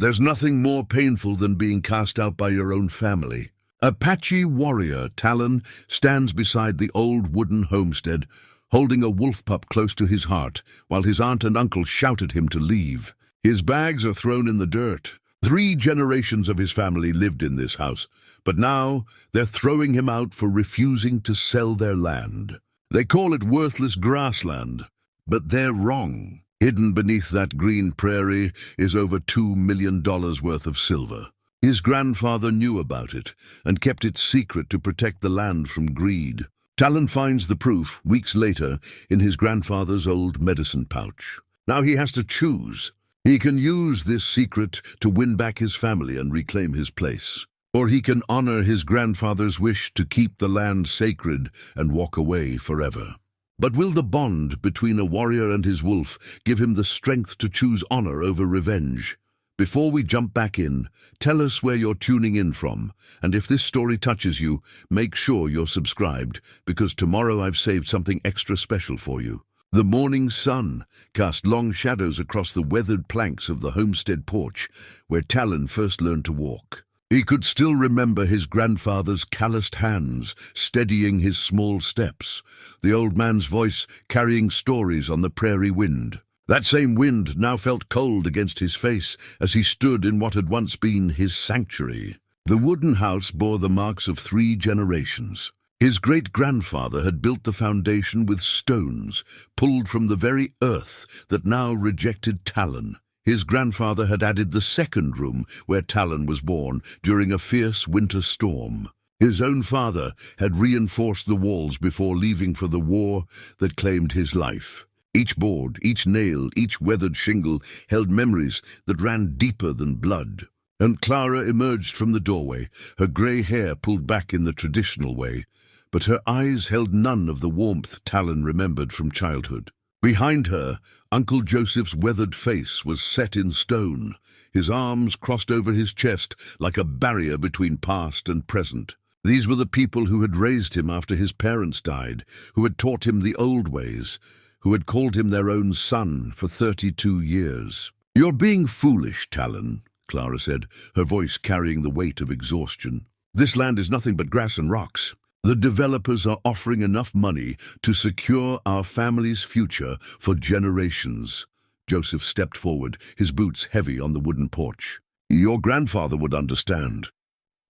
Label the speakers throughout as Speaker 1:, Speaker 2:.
Speaker 1: There's nothing more painful than being cast out by your own family. Apache warrior Talen stands beside the old wooden homestead, holding a wolf pup close to his heart, while his aunt and uncle shout at him to leave. His bags are thrown in the dirt. 3 generations of his family lived in this house, but now they're throwing him out for refusing to sell their land. They call it worthless grassland, but they're wrong. Hidden beneath that green prairie is over $2 million worth of silver. His grandfather knew about it and kept it secret to protect the land from greed. Talen finds the proof weeks later in his grandfather's old medicine pouch. Now he has to choose. He can use this secret to win back his family and reclaim his place. Or he can honor his grandfather's wish to keep the land sacred and walk away forever. But will the bond between a warrior and his wolf give him the strength to choose honor over revenge? Before we jump back in, tell us where you're tuning in from, and if this story touches you, make sure you're subscribed, because tomorrow I've saved something extra special for you. The morning sun cast long shadows across the weathered planks of the homestead porch, where Talen first learned to walk. He could still remember his grandfather's calloused hands steadying his small steps, the old man's voice carrying stories on the prairie wind. That same wind now felt cold against his face as he stood in what had once been his sanctuary. The wooden house bore the marks of 3 generations. His great-grandfather had built the foundation with stones pulled from the very earth that now rejected Talen. His grandfather had added the 2nd room where Talen was born during a fierce winter storm. His own father had reinforced the walls before leaving for the war that claimed his life. Each board, each nail, each weathered shingle held memories that ran deeper than blood. And Clara emerged from the doorway, her grey hair pulled back in the traditional way, but her eyes held none of the warmth Talen remembered from childhood. Behind her, Uncle Joseph's weathered face was set in stone, his arms crossed over his chest like a barrier between past and present. These were the people who had raised him after his parents died, who had taught him the old ways, who had called him their own son for 32 years. "You're being foolish, Talen," Clara said, her voice carrying the weight of exhaustion. "This land is nothing but grass and rocks. The developers are offering enough money to secure our family's future for generations." Joseph stepped forward, his boots heavy on the wooden porch. "Your grandfather would understand.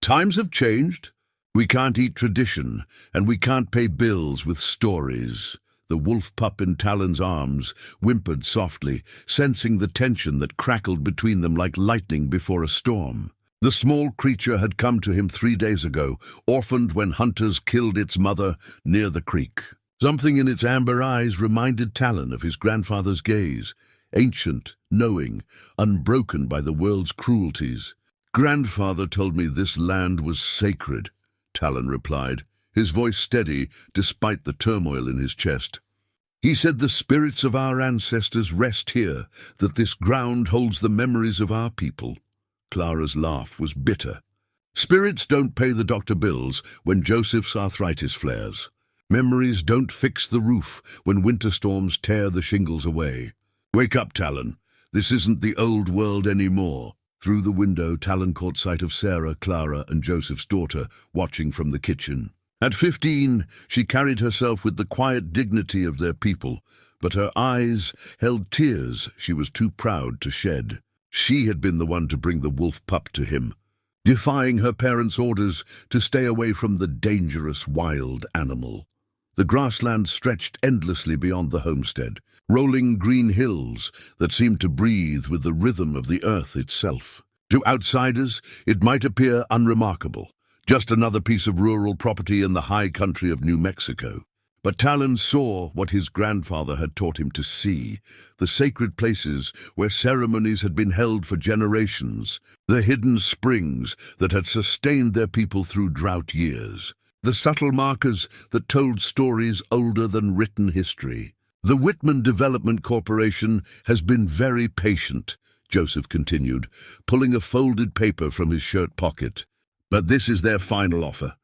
Speaker 1: Times have changed. We can't eat tradition, and we can't pay bills with stories." The wolf pup in Talen's arms whimpered softly, sensing the tension that crackled between them like lightning before a storm. The small creature had come to him 3 days ago, orphaned when hunters killed its mother near the creek. Something in its amber eyes reminded Talen of his grandfather's gaze, ancient, knowing, unbroken by the world's cruelties. "Grandfather told me this land was sacred," Talen replied, his voice steady despite the turmoil in his chest. "He said the spirits of our ancestors rest here, that this ground holds the memories of our people." Clara's laugh was bitter. "Spirits don't pay the doctor bills when Joseph's arthritis flares. Memories don't fix the roof when winter storms tear the shingles away. Wake up, Talen. This isn't the old world anymore." Through the window, Talen caught sight of Sarah, Clara, and Joseph's daughter watching from the kitchen. At 15, she carried herself with the quiet dignity of their people, but her eyes held tears she was too proud to shed. She had been the one to bring the wolf pup to him, defying her parents' orders to stay away from the dangerous wild animal. The grassland stretched endlessly beyond the homestead, rolling green hills that seemed to breathe with the rhythm of the earth itself. To outsiders, it might appear unremarkable, just another piece of rural property in the high country of New Mexico. But Talen saw what his grandfather had taught him to see, the sacred places where ceremonies had been held for generations, the hidden springs that had sustained their people through drought years, the subtle markers that told stories older than written history. "The Whitman Development Corporation has been very patient," Joseph continued, pulling a folded paper from his shirt pocket. "But this is their final offer.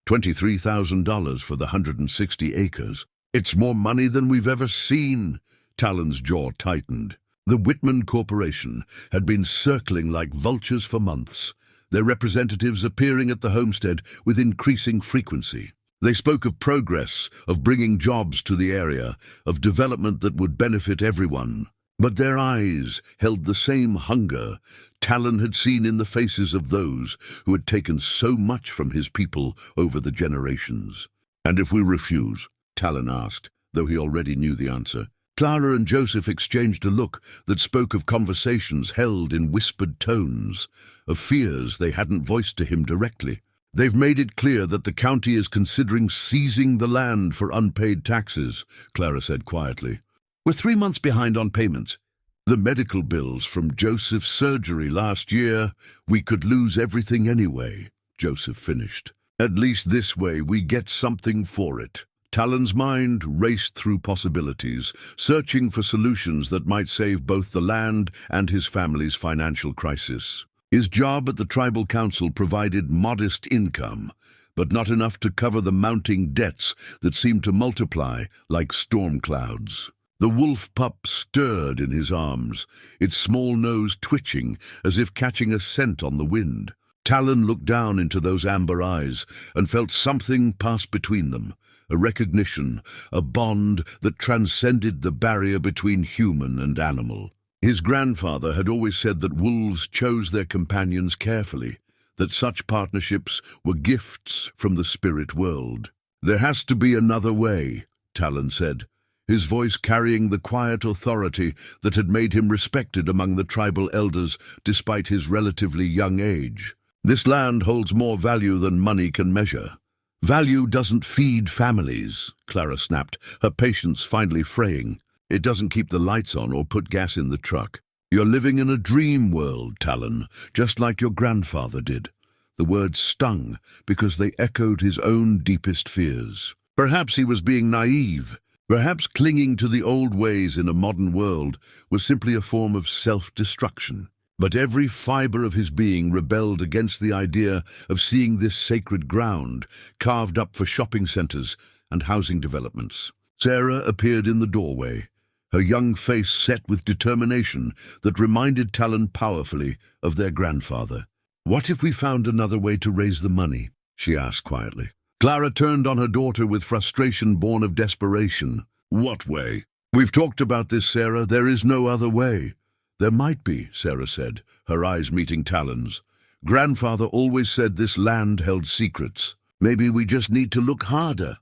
Speaker 1: $23,000 for the 160 acres. It's more money than we've ever seen." Talen's jaw tightened. The Whitman Corporation had been circling like vultures for months, their representatives appearing at the homestead with increasing frequency. They spoke of progress, of bringing jobs to the area, of development that would benefit everyone. But their eyes held the same hunger Talen had seen in the faces of those who had taken so much from his people over the generations. "And if we refuse?" Talen asked, though he already knew the answer. Clara and Joseph exchanged a look that spoke of conversations held in whispered tones, of fears they hadn't voiced to him directly. "They've made it clear that the county is considering seizing the land for unpaid taxes," Clara said quietly. "We're 3 months behind on payments. The medical bills from Joseph's surgery last year, we could lose everything anyway," Joseph finished. "At least this way we get something for it." Talen's mind raced through possibilities, searching for solutions that might save both the land and his family's financial crisis. His job at the tribal council provided modest income, but not enough to cover the mounting debts that seemed to multiply like storm clouds. The wolf pup stirred in his arms, its small nose twitching as if catching a scent on the wind. Talen looked down into those amber eyes and felt something pass between them, a recognition, a bond that transcended the barrier between human and animal. His grandfather had always said that wolves chose their companions carefully, that such partnerships were gifts from the spirit world. "There has to be another way," Talen said, his voice carrying the quiet authority that had made him respected among the tribal elders despite his relatively young age. "This land holds more value than money can measure." "Value doesn't feed families," Clara snapped, her patience finally fraying. "It doesn't keep the lights on or put gas in the truck. You're living in a dream world, Talen, just like your grandfather did." The words stung because they echoed his own deepest fears. Perhaps he was being naive. Perhaps clinging to the old ways in a modern world was simply a form of self-destruction. But every fiber of his being rebelled against the idea of seeing this sacred ground carved up for shopping centers and housing developments. Sarah appeared in the doorway, her young face set with determination that reminded Talen powerfully of their grandfather. "What if we found another way to raise the money?" she asked quietly. Clara turned on her daughter with frustration born of desperation. "What way?" "We've talked about this, Sarah. There is no other way." "There might be," Sarah said, her eyes meeting Talen's. "Grandfather always said this land held secrets. Maybe we just need to look harder."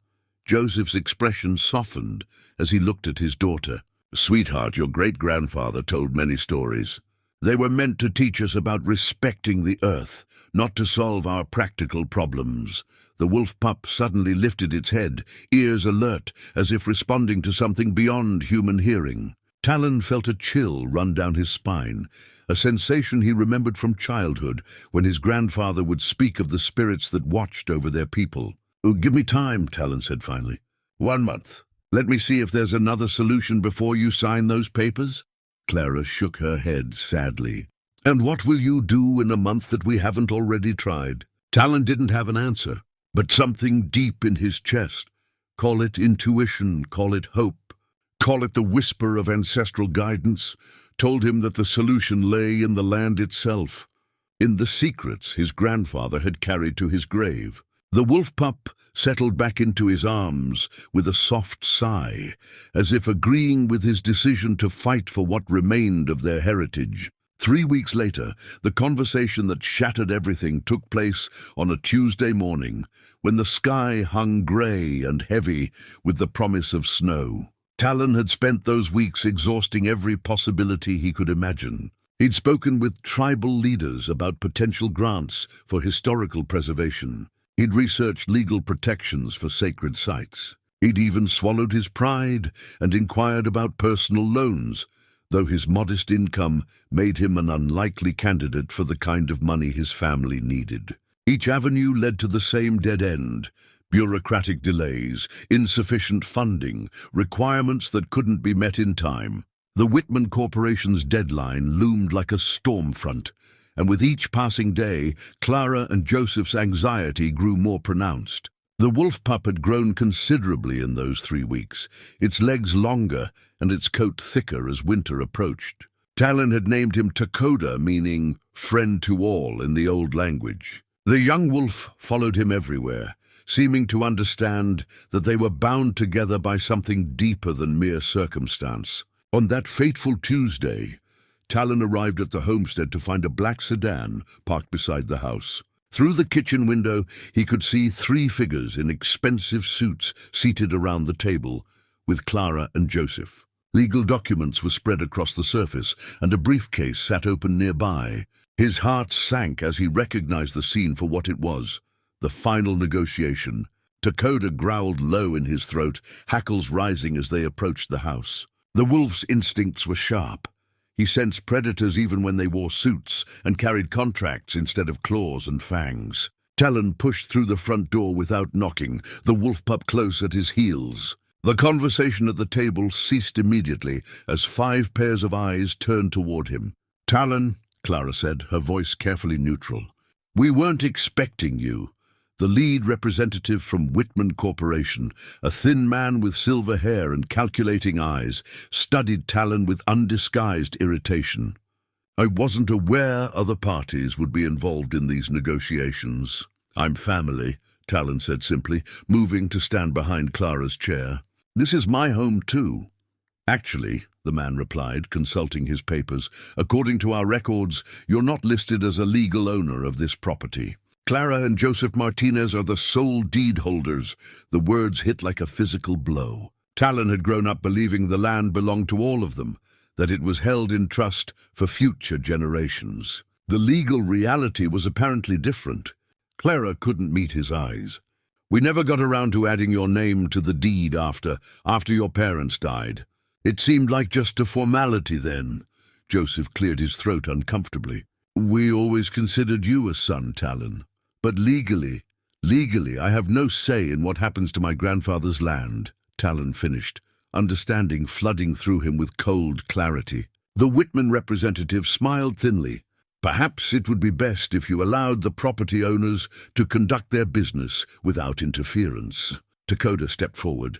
Speaker 1: Joseph's expression softened as he looked at his daughter. "Sweetheart, your great-grandfather told many stories. They were meant to teach us about respecting the earth, not to solve our practical problems." The wolf pup suddenly lifted its head, ears alert, as if responding to something beyond human hearing. Talen felt a chill run down his spine, a sensation he remembered from childhood when his grandfather would speak of the spirits that watched over their people. "Oh, give me time," Talen said finally. 1 month. Let me see if there's another solution before you sign those papers." Clara shook her head sadly. "And what will you do in a month that we haven't already tried?" Talen didn't have an answer, but something deep in his chest. Call it intuition, call it hope, call it the whisper of ancestral guidance, told him that the solution lay in the land itself, in the secrets his grandfather had carried to his grave. The wolf pup settled back into his arms with a soft sigh, as if agreeing with his decision to fight for what remained of their heritage. 3 weeks later, the conversation that shattered everything took place on a Tuesday morning, when the sky hung grey and heavy with the promise of snow. Talen had spent those weeks exhausting every possibility he could imagine. He'd spoken with tribal leaders about potential grants for historical preservation. He'd researched legal protections for sacred sites. He'd even swallowed his pride and inquired about personal loans, though his modest income made him an unlikely candidate for the kind of money his family needed. Each avenue led to the same dead end: bureaucratic delays, insufficient funding, requirements that couldn't be met in time. The Whitman Corporation's deadline loomed like a storm front, and with each passing day, Clara and Joseph's anxiety grew more pronounced. The wolf pup had grown considerably in those 3 weeks, its legs longer and its coat thicker as winter approached. Talen had named him Takoda, meaning friend to all in the old language. The young wolf followed him everywhere, seeming to understand that they were bound together by something deeper than mere circumstance. On that fateful Tuesday, Talen arrived at the homestead to find a black sedan parked beside the house. Through the kitchen window, he could see 3 figures in expensive suits seated around the table, with Clara and Joseph. Legal documents were spread across the surface, and a briefcase sat open nearby. His heart sank as he recognized the scene for what it was, the final negotiation. Takoda growled low in his throat, hackles rising as they approached the house. The wolf's instincts were sharp. He sensed predators even when they wore suits and carried contracts instead of claws and fangs. Talen pushed through the front door without knocking, the wolf pup close at his heels. The conversation at the table ceased immediately as 5 pairs of eyes turned toward him. "Talen," Clara said, her voice carefully neutral, "we weren't expecting you." The lead representative from Whitman Corporation, a thin man with silver hair and calculating eyes, studied Talen with undisguised irritation. "I wasn't aware other parties would be involved in these negotiations." "I'm family," Talen said simply, moving to stand behind Clara's chair. "This is my home too." "Actually," the man replied, consulting his papers, "according to our records, you're not listed as a legal owner of this property. Clara and Joseph Martinez are the sole deed holders." The words hit like a physical blow. Talen had grown up believing the land belonged to all of them, that it was held in trust for future generations. The legal reality was apparently different. Clara couldn't meet his eyes. "We never got around to adding your name to the deed after your parents died. It seemed like just a formality then." Joseph cleared his throat uncomfortably. "We always considered you a son, Talen. But legally, I have no say in what happens to my grandfather's land," Talen finished, understanding flooding through him with cold clarity. The Whitman representative smiled thinly. "Perhaps it would be best if you allowed the property owners to conduct their business without interference." Takoda stepped forward,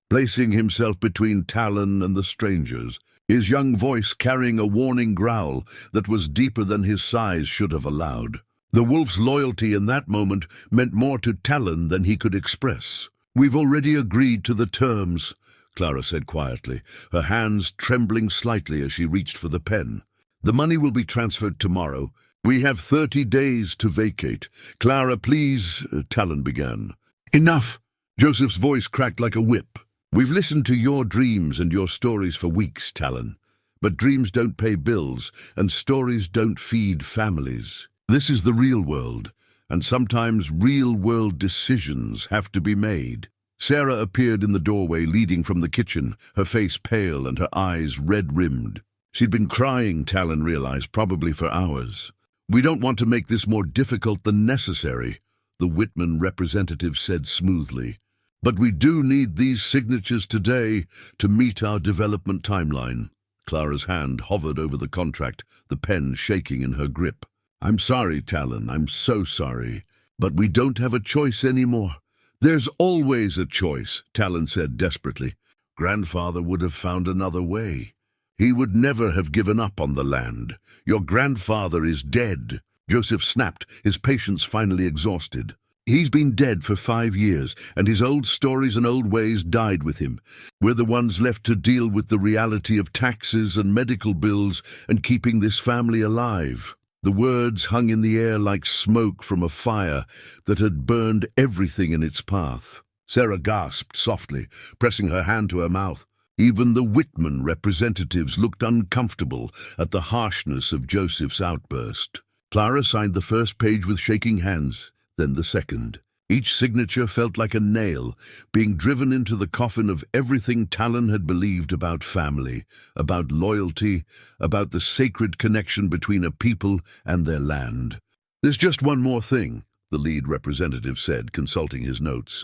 Speaker 1: placing himself between Talen and the strangers, his young voice carrying a warning growl that was deeper than his size should have allowed. The wolf's loyalty in that moment meant more to Talen than he could express. "We've already agreed to the terms," Clara said quietly, her hands trembling slightly as she reached for the pen. "The money will be transferred tomorrow. We have 30 days to vacate." "Clara, please," Talen began. "Enough!" Joseph's voice cracked like a whip. "We've listened to your dreams and your stories for weeks, Talen. But dreams don't pay bills, and stories don't feed families. This is the real world, and sometimes real-world decisions have to be made." Sarah appeared in the doorway leading from the kitchen, her face pale and her eyes red-rimmed. She'd been crying, Talen realized, probably for hours. "We don't want to make this more difficult than necessary," the Whitman representative said smoothly. "But we do need these signatures today to meet our development timeline." Clara's hand hovered over the contract, the pen shaking in her grip. "I'm sorry, Talen, I'm so sorry. But we don't have a choice anymore." "There's always a choice," Talen said desperately. "Grandfather would have found another way. He would never have given up on the land. Your grandfather is dead." Joseph snapped, his patience finally exhausted. "He's been dead for 5 years, and his old stories and old ways died with him. We're the ones left to deal with the reality of taxes and medical bills and keeping this family alive." The words hung in the air like smoke from a fire that had burned everything in its path. Sarah gasped softly, pressing her hand to her mouth. Even the Whitman representatives looked uncomfortable at the harshness of Joseph's outburst. Clara signed the first page with shaking hands, then the second. Each signature felt like a nail, being driven into the coffin of everything Talen had believed about family, about loyalty, about the sacred connection between a people and their land. "There's just one more thing," the lead representative said, consulting his notes.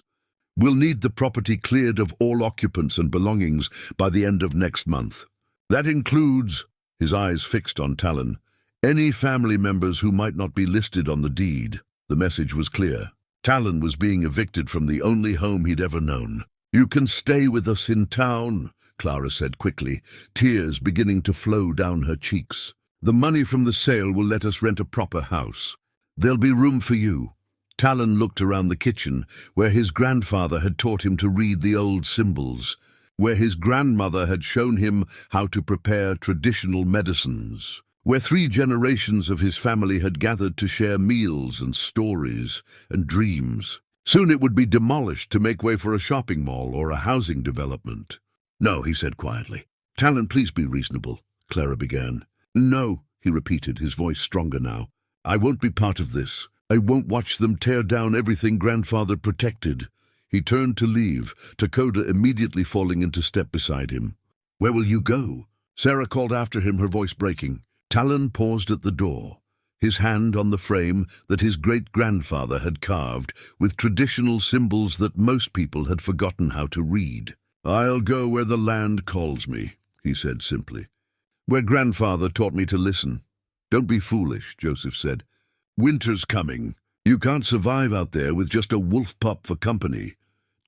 Speaker 1: "We'll need the property cleared of all occupants and belongings by the end of next month. That includes," his eyes fixed on Talen, "any family members who might not be listed on the deed." The message was clear. Talen was being evicted from the only home he'd ever known. "You can stay with us in town," Clara said quickly, tears beginning to flow down her cheeks. "The money from the sale will let us rent a proper house. There'll be room for you." Talen looked around the kitchen, where his grandfather had taught him to read the old symbols, where his grandmother had shown him how to prepare traditional medicines, where 3 generations of his family had gathered to share meals and stories and dreams. Soon it would be demolished to make way for a shopping mall or a housing development. "No," he said quietly. "Talen, please be reasonable," Clara began. "No," he repeated, his voice stronger now. "I won't be part of this. I won't watch them tear down everything Grandfather protected." He turned to leave, Dakota immediately falling into step beside him. "Where will you go?" Sarah called after him, her voice breaking. Talen paused at the door, his hand on the frame that his great-grandfather had carved with traditional symbols that most people had forgotten how to read. "I'll go where the land calls me," he said simply. "Where Grandfather taught me to listen." "Don't be foolish," Joseph said. "Winter's coming. You can't survive out there with just a wolf pup for company."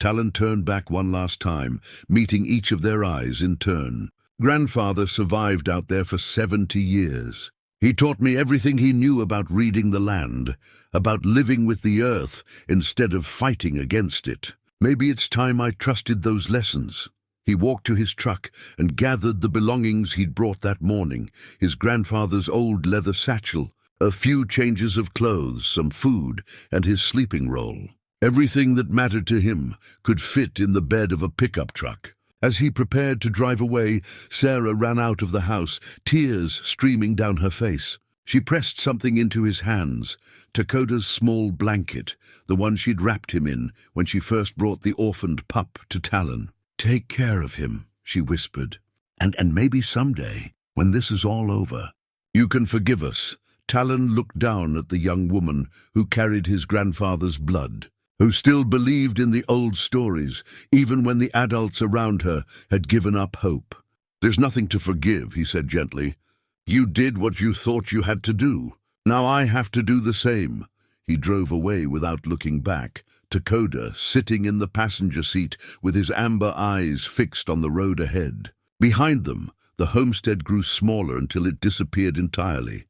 Speaker 1: Talen turned back one last time, meeting each of their eyes in turn. "Grandfather survived out there for 70 years. He taught me everything he knew about reading the land, about living with the earth instead of fighting against it. Maybe it's time I trusted those lessons." He walked to his truck and gathered the belongings he'd brought that morning, his grandfather's old leather satchel, a few changes of clothes, some food, and his sleeping roll. Everything that mattered to him could fit in the bed of a pickup truck. As he prepared to drive away, Sarah ran out of the house, tears streaming down her face. She pressed something into his hands, Dakota's small blanket, the one she'd wrapped him in when she first brought the orphaned pup to Talen. "Take care of him," she whispered. And maybe someday, when this is all over, you can forgive us." Talen looked down at the young woman who carried his grandfather's blood, who still believed in the old stories, even when the adults around her had given up hope. "There's nothing to forgive," he said gently. "You did what you thought you had to do. Now I have to do the same." He drove away without looking back, Dakota sitting in the passenger seat with his amber eyes fixed on the road ahead. Behind them, the homestead grew smaller until it disappeared entirely.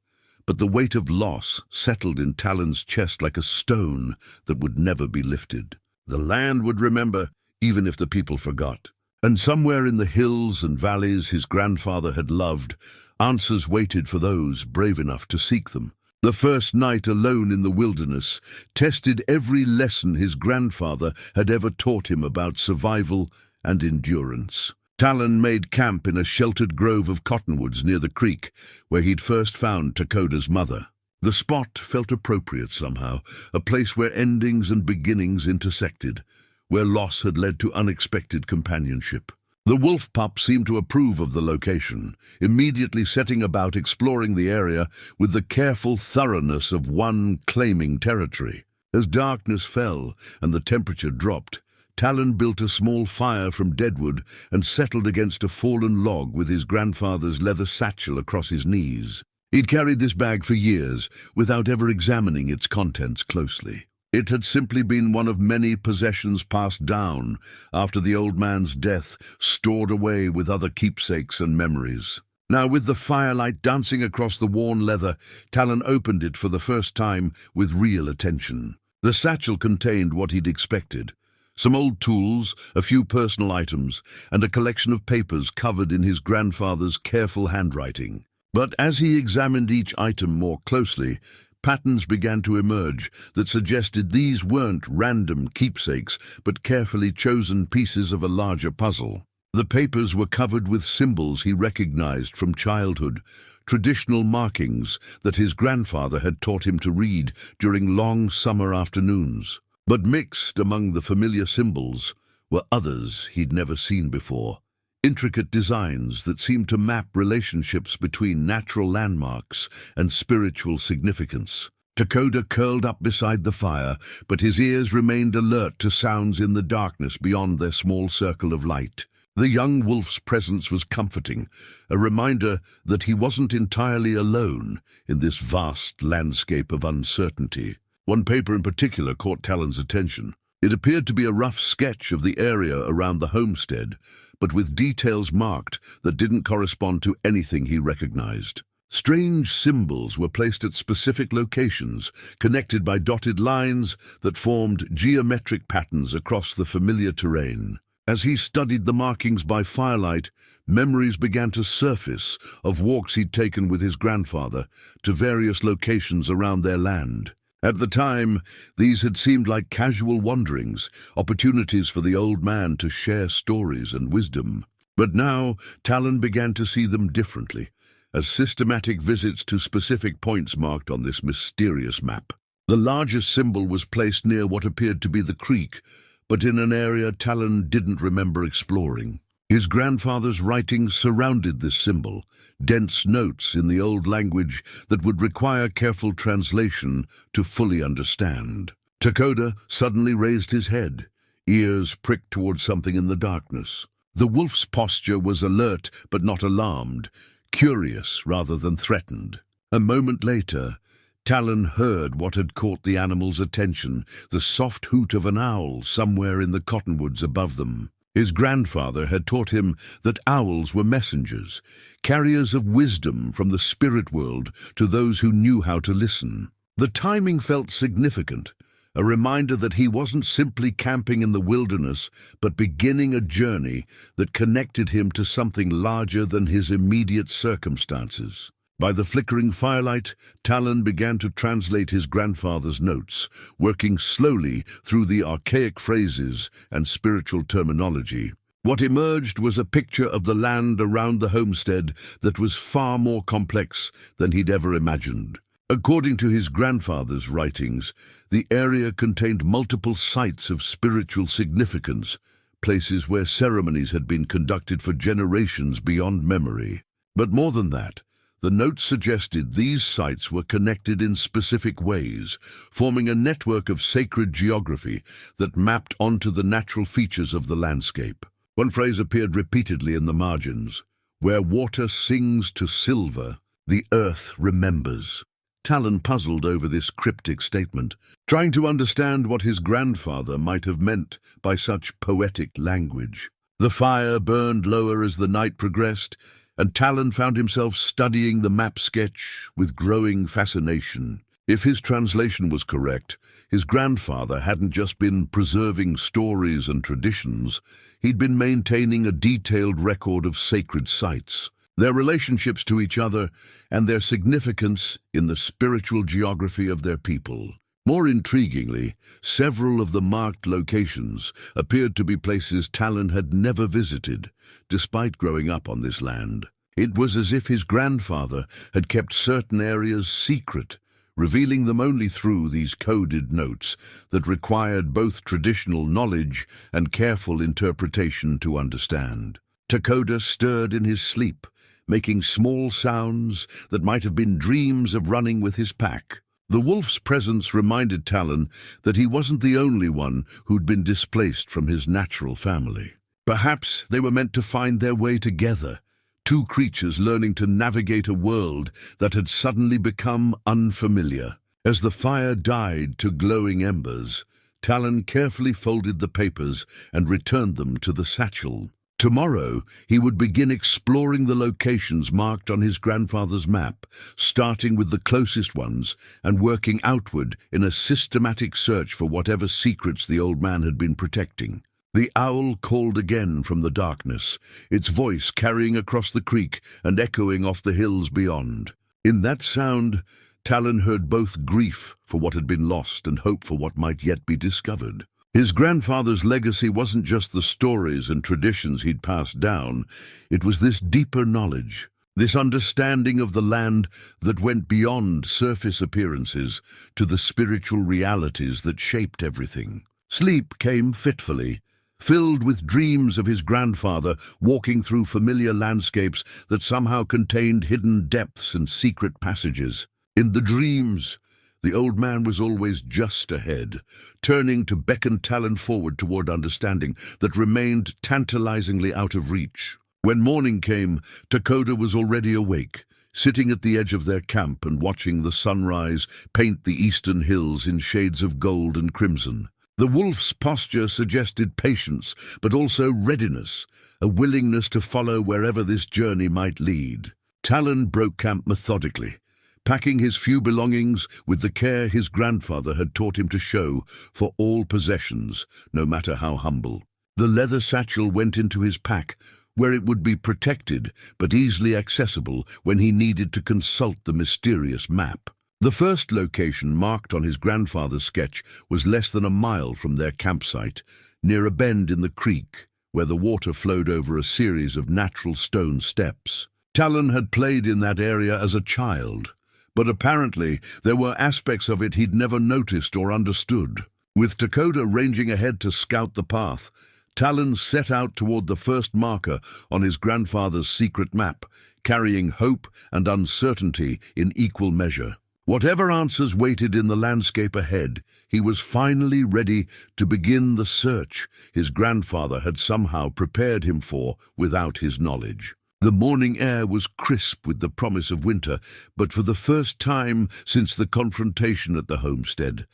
Speaker 1: But the weight of loss settled in Talen's chest like a stone that would never be lifted. The land would remember, even if the people forgot. And somewhere in the hills and valleys his grandfather had loved, answers waited for those brave enough to seek them. The first night alone in the wilderness tested every lesson his grandfather had ever taught him about survival and endurance. Talen made camp in a sheltered grove of cottonwoods near the creek, where he'd first found Dakota's mother. The spot felt appropriate somehow, a place where endings and beginnings intersected, where loss had led to unexpected companionship. The wolf pup seemed to approve of the location, immediately setting about exploring the area with the careful thoroughness of one claiming territory. As darkness fell and the temperature dropped, Talen built a small fire from deadwood and settled against a fallen log with his grandfather's leather satchel across his knees. He'd carried this bag for years, without ever examining its contents closely. It had simply been one of many possessions passed down after the old man's death, stored away with other keepsakes and memories. Now, with the firelight dancing across the worn leather, Talen opened it for the first time with real attention. The satchel contained what he'd expected: some old tools, a few personal items, and a collection of papers covered in his grandfather's careful handwriting. But as he examined each item more closely, patterns began to emerge that suggested these weren't random keepsakes, but carefully chosen pieces of a larger puzzle. The papers were covered with symbols he recognized from childhood, traditional markings that his grandfather had taught him to read during long summer afternoons. But mixed among the familiar symbols were others he'd never seen before, intricate designs that seemed to map relationships between natural landmarks and spiritual significance. Dakota curled up beside the fire, but his ears remained alert to sounds in the darkness beyond their small circle of light. The young wolf's presence was comforting, a reminder that he wasn't entirely alone in this vast landscape of uncertainty. One paper in particular caught Talen's attention. It appeared to be a rough sketch of the area around the homestead, but with details marked that didn't correspond to anything he recognized. Strange symbols were placed at specific locations, connected by dotted lines that formed geometric patterns across the familiar terrain. As he studied the markings by firelight, memories began to surface of walks he'd taken with his grandfather to various locations around their land. At the time, these had seemed like casual wanderings, opportunities for the old man to share stories and wisdom. But now, Talen began to see them differently, as systematic visits to specific points marked on this mysterious map. The largest symbol was placed near what appeared to be the creek, but in an area Talen didn't remember exploring. His grandfather's writings surrounded this symbol, dense notes in the old language that would require careful translation to fully understand. Takoda suddenly raised his head, ears pricked towards something in the darkness. The wolf's posture was alert but not alarmed, curious rather than threatened. A moment later, Talen heard what had caught the animal's attention, the soft hoot of an owl somewhere in the cottonwoods above them. His grandfather had taught him that owls were messengers, carriers of wisdom from the spirit world to those who knew how to listen. The timing felt significant, a reminder that he wasn't simply camping in the wilderness, but beginning a journey that connected him to something larger than his immediate circumstances. By the flickering firelight, Talen began to translate his grandfather's notes, working slowly through the archaic phrases and spiritual terminology. What emerged was a picture of the land around the homestead that was far more complex than he'd ever imagined. According to his grandfather's writings, the area contained multiple sites of spiritual significance, places where ceremonies had been conducted for generations beyond memory. But more than that, the notes suggested these sites were connected in specific ways, forming a network of sacred geography that mapped onto the natural features of the landscape. One phrase appeared repeatedly in the margins: "Where water sings to silver, the earth remembers." Talen puzzled over this cryptic statement, trying to understand what his grandfather might have meant by such poetic language. The fire burned lower as the night progressed, and Talen found himself studying the map sketch with growing fascination. If his translation was correct, his grandfather hadn't just been preserving stories and traditions, he'd been maintaining a detailed record of sacred sites, their relationships to each other, and their significance in the spiritual geography of their people. More intriguingly, several of the marked locations appeared to be places Talen had never visited, despite growing up on this land. It was as if his grandfather had kept certain areas secret, revealing them only through these coded notes that required both traditional knowledge and careful interpretation to understand. Takoda stirred in his sleep, making small sounds that might have been dreams of running with his pack. The wolf's presence reminded Talen that he wasn't the only one who'd been displaced from his natural family. Perhaps they were meant to find their way together, two creatures learning to navigate a world that had suddenly become unfamiliar. As the fire died to glowing embers, Talen carefully folded the papers and returned them to the satchel. Tomorrow, he would begin exploring the locations marked on his grandfather's map, starting with the closest ones and working outward in a systematic search for whatever secrets the old man had been protecting. The owl called again from the darkness, its voice carrying across the creek and echoing off the hills beyond. In that sound, Talen heard both grief for what had been lost and hope for what might yet be discovered. His grandfather's legacy wasn't just the stories and traditions he'd passed down, it was this deeper knowledge, this understanding of the land that went beyond surface appearances to the spiritual realities that shaped everything. Sleep came fitfully, filled with dreams of his grandfather walking through familiar landscapes that somehow contained hidden depths and secret passages. In the dreams, the old man was always just ahead, turning to beckon Talen forward toward understanding that remained tantalizingly out of reach. When morning came, Takoda was already awake, sitting at the edge of their camp and watching the sunrise paint the eastern hills in shades of gold and crimson. The wolf's posture suggested patience, but also readiness, a willingness to follow wherever this journey might lead. Talen broke camp methodically, packing his few belongings with the care his grandfather had taught him to show for all possessions, no matter how humble. The leather satchel went into his pack, where it would be protected but easily accessible when he needed to consult the mysterious map. The first location marked on his grandfather's sketch was less than a mile from their campsite, near a bend in the creek, where the water flowed over a series of natural stone steps. Talen had played in that area as a child, but apparently there were aspects of it he'd never noticed or understood. With Dakota ranging ahead to scout the path, Talen set out toward the first marker on his grandfather's secret map, carrying hope and uncertainty in equal measure. Whatever answers waited in the landscape ahead, he was finally ready to begin the search his grandfather had somehow prepared him for without his knowledge. The morning air was crisp with the promise of winter, but for the first time since the confrontation at the homestead,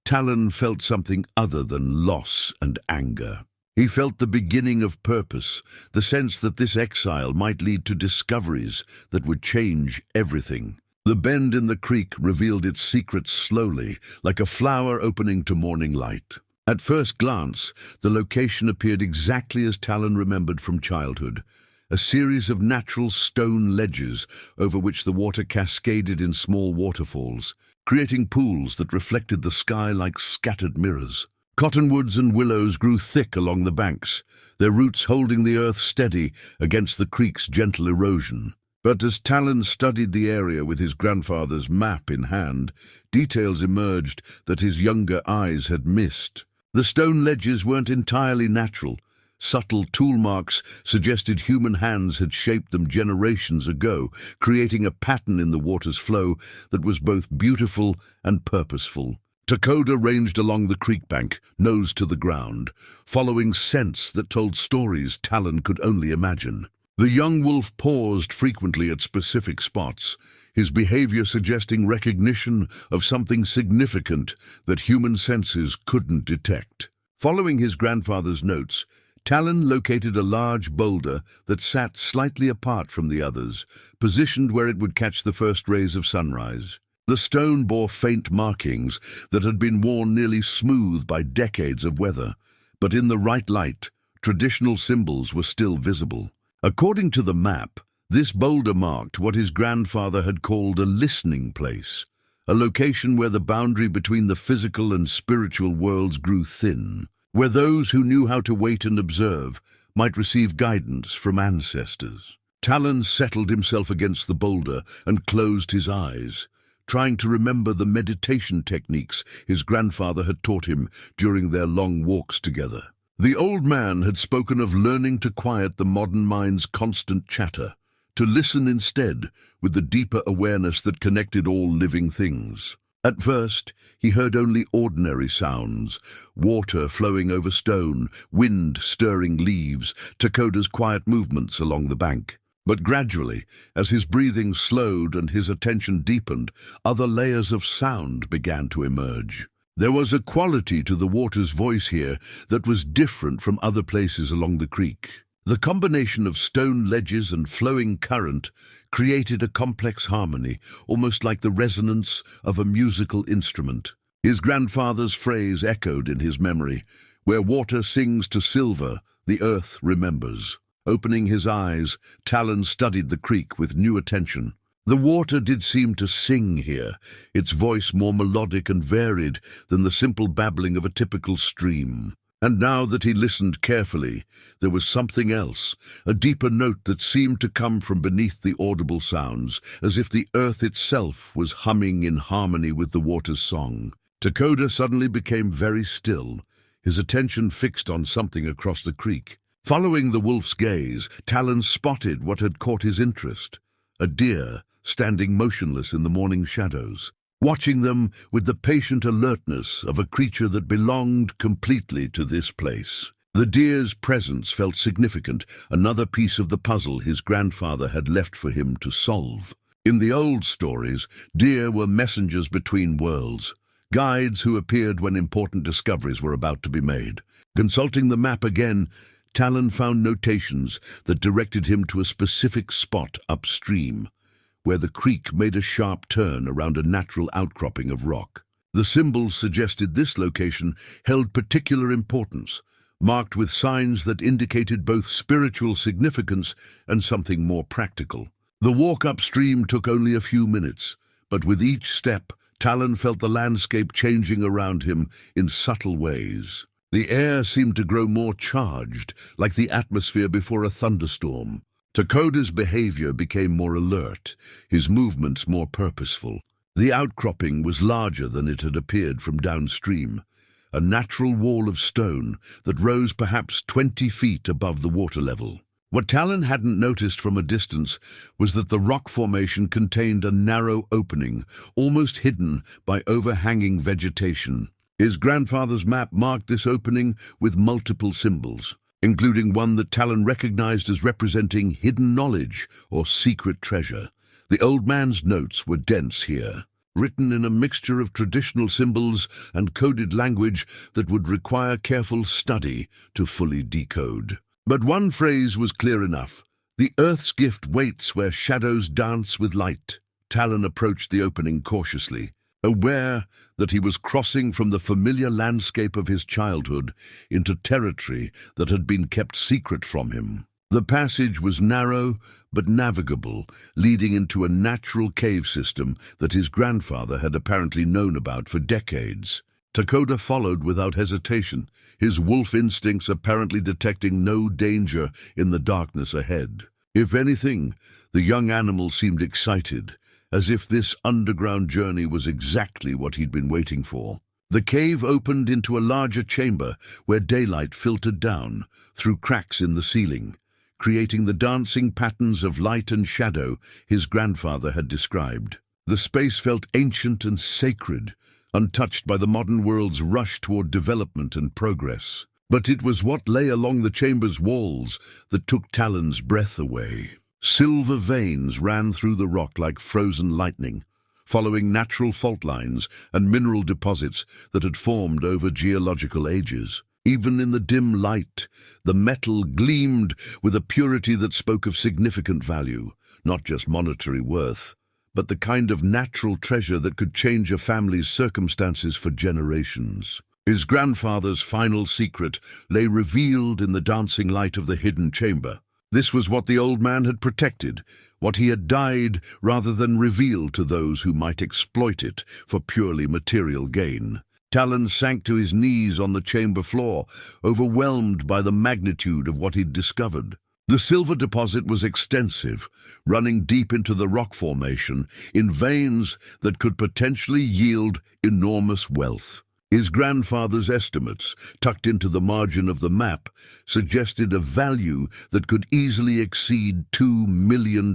Speaker 1: Talen felt something other than loss and anger. He felt the beginning of purpose, the sense that this exile might lead to discoveries that would change everything. The bend in the creek revealed its secrets slowly, like a flower opening to morning light. At first glance, the location appeared exactly as Talen remembered from childhood, a series of natural stone ledges over which the water cascaded in small waterfalls, creating pools that reflected the sky like scattered mirrors. Cottonwoods and willows grew thick along the banks, their roots holding the earth steady against the creek's gentle erosion. But as Talen studied the area with his grandfather's map in hand, details emerged that his younger eyes had missed. The stone ledges weren't entirely natural. Subtle tool marks suggested human hands had shaped them generations ago, creating a pattern in the water's flow that was both beautiful and purposeful. Dakota ranged along the creek bank, nose to the ground, following scents that told stories Talen could only imagine. The young wolf paused frequently at specific spots, his behavior suggesting recognition of something significant that human senses couldn't detect. Following his grandfather's notes, Talen located a large boulder that sat slightly apart from the others, positioned where it would catch the first rays of sunrise. The stone bore faint markings that had been worn nearly smooth by decades of weather, but in the right light, traditional symbols were still visible. According to the map, this boulder marked what his grandfather had called a listening place, a location where the boundary between the physical and spiritual worlds grew thin, where those who knew how to wait and observe might receive guidance from ancestors. Talen settled himself against the boulder and closed his eyes, trying to remember the meditation techniques his grandfather had taught him during their long walks together. The old man had spoken of learning to quiet the modern mind's constant chatter, to listen instead with the deeper awareness that connected all living things. At first, he heard only ordinary sounds, water flowing over stone, wind stirring leaves, Dakota's quiet movements along the bank. But gradually, as his breathing slowed and his attention deepened, other layers of sound began to emerge. There was a quality to the water's voice here that was different from other places along the creek. The combination of stone ledges and flowing current created a complex harmony, almost like the resonance of a musical instrument. His grandfather's phrase echoed in his memory, "Where water sings to silver, the earth remembers." Opening his eyes, Talen studied the creek with new attention. The water did seem to sing here, its voice more melodic and varied than the simple babbling of a typical stream. And now that he listened carefully, there was something else, a deeper note that seemed to come from beneath the audible sounds, as if the earth itself was humming in harmony with the water's song. Dakota suddenly became very still, his attention fixed on something across the creek. Following the wolf's gaze, Talen spotted what had caught his interest, a deer standing motionless in the morning shadows, watching them with the patient alertness of a creature that belonged completely to this place. The deer's presence felt significant, another piece of the puzzle his grandfather had left for him to solve. In the old stories, deer were messengers between worlds, guides who appeared when important discoveries were about to be made. Consulting the map again, Talen found notations that directed him to a specific spot upstream, where the creek made a sharp turn around a natural outcropping of rock. The symbols suggested this location held particular importance, marked with signs that indicated both spiritual significance and something more practical. The walk upstream took only a few minutes, but with each step, Talen felt the landscape changing around him in subtle ways. The air seemed to grow more charged, like the atmosphere before a thunderstorm. Takoda's behavior became more alert, his movements more purposeful. The outcropping was larger than it had appeared from downstream, a natural wall of stone that rose perhaps 20 feet above the water level. What Talen hadn't noticed from a distance was that the rock formation contained a narrow opening, almost hidden by overhanging vegetation. His grandfather's map marked this opening with multiple symbols, including one that Talen recognized as representing hidden knowledge or secret treasure. The old man's notes were dense here, written in a mixture of traditional symbols and coded language that would require careful study to fully decode. But one phrase was clear enough: "The Earth's gift waits where shadows dance with light." Talen approached the opening cautiously, aware that he was crossing from the familiar landscape of his childhood into territory that had been kept secret from him. The passage was narrow but navigable, leading into a natural cave system that his grandfather had apparently known about for decades. Takoda followed without hesitation, his wolf instincts apparently detecting no danger in the darkness ahead. If anything, the young animal seemed excited, as if this underground journey was exactly what he'd been waiting for. The cave opened into a larger chamber where daylight filtered down through cracks in the ceiling, creating the dancing patterns of light and shadow his grandfather had described. The space felt ancient and sacred, untouched by the modern world's rush toward development and progress. But it was what lay along the chamber's walls that took Talen's breath away. Silver veins ran through the rock like frozen lightning, following natural fault lines and mineral deposits that had formed over geological ages. Even in the dim light, the metal gleamed with a purity that spoke of significant value, not just monetary worth, but the kind of natural treasure that could change a family's circumstances for generations. His grandfather's final secret lay revealed in the dancing light of the hidden chamber. This was what the old man had protected, what he had died rather than revealed to those who might exploit it for purely material gain. Talen sank to his knees on the chamber floor, overwhelmed by the magnitude of what he'd discovered. The silver deposit was extensive, running deep into the rock formation in veins that could potentially yield enormous wealth. His grandfather's estimates, tucked into the margin of the map, suggested a value that could easily exceed $2 million.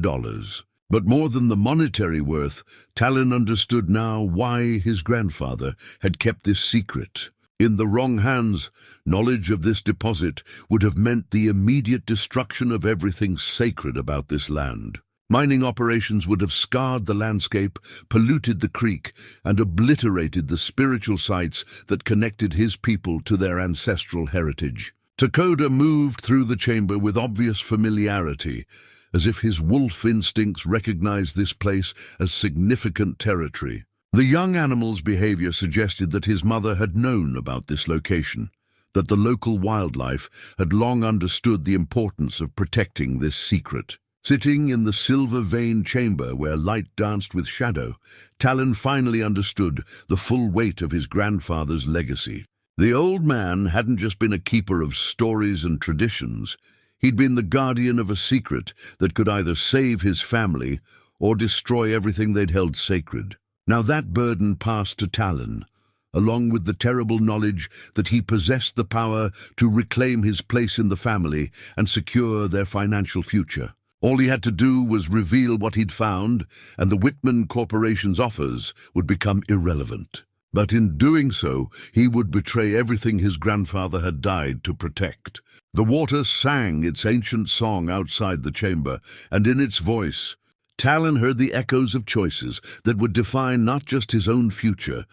Speaker 1: But more than the monetary worth, Talen understood now why his grandfather had kept this secret. In the wrong hands, knowledge of this deposit would have meant the immediate destruction of everything sacred about this land. Mining operations would have scarred the landscape, polluted the creek, and obliterated the spiritual sites that connected his people to their ancestral heritage. Takoda moved through the chamber with obvious familiarity, as if his wolf instincts recognized this place as significant territory. The young animal's behavior suggested that his mother had known about this location, that the local wildlife had long understood the importance of protecting this secret. Sitting in the silver-veined chamber where light danced with shadow, Talen finally understood the full weight of his grandfather's legacy. The old man hadn't just been a keeper of stories and traditions. He'd been the guardian of a secret that could either save his family or destroy everything they'd held sacred. Now that burden passed to Talen, along with the terrible knowledge that he possessed the power to reclaim his place in the family and secure their financial future. All he had to do was reveal what he'd found, and the Whitman Corporation's offers would become irrelevant. But in doing so, he would betray everything his grandfather had died to protect. The water sang its ancient song outside the chamber, and in its voice, Talen heard the echoes of choices that would define not just his own future,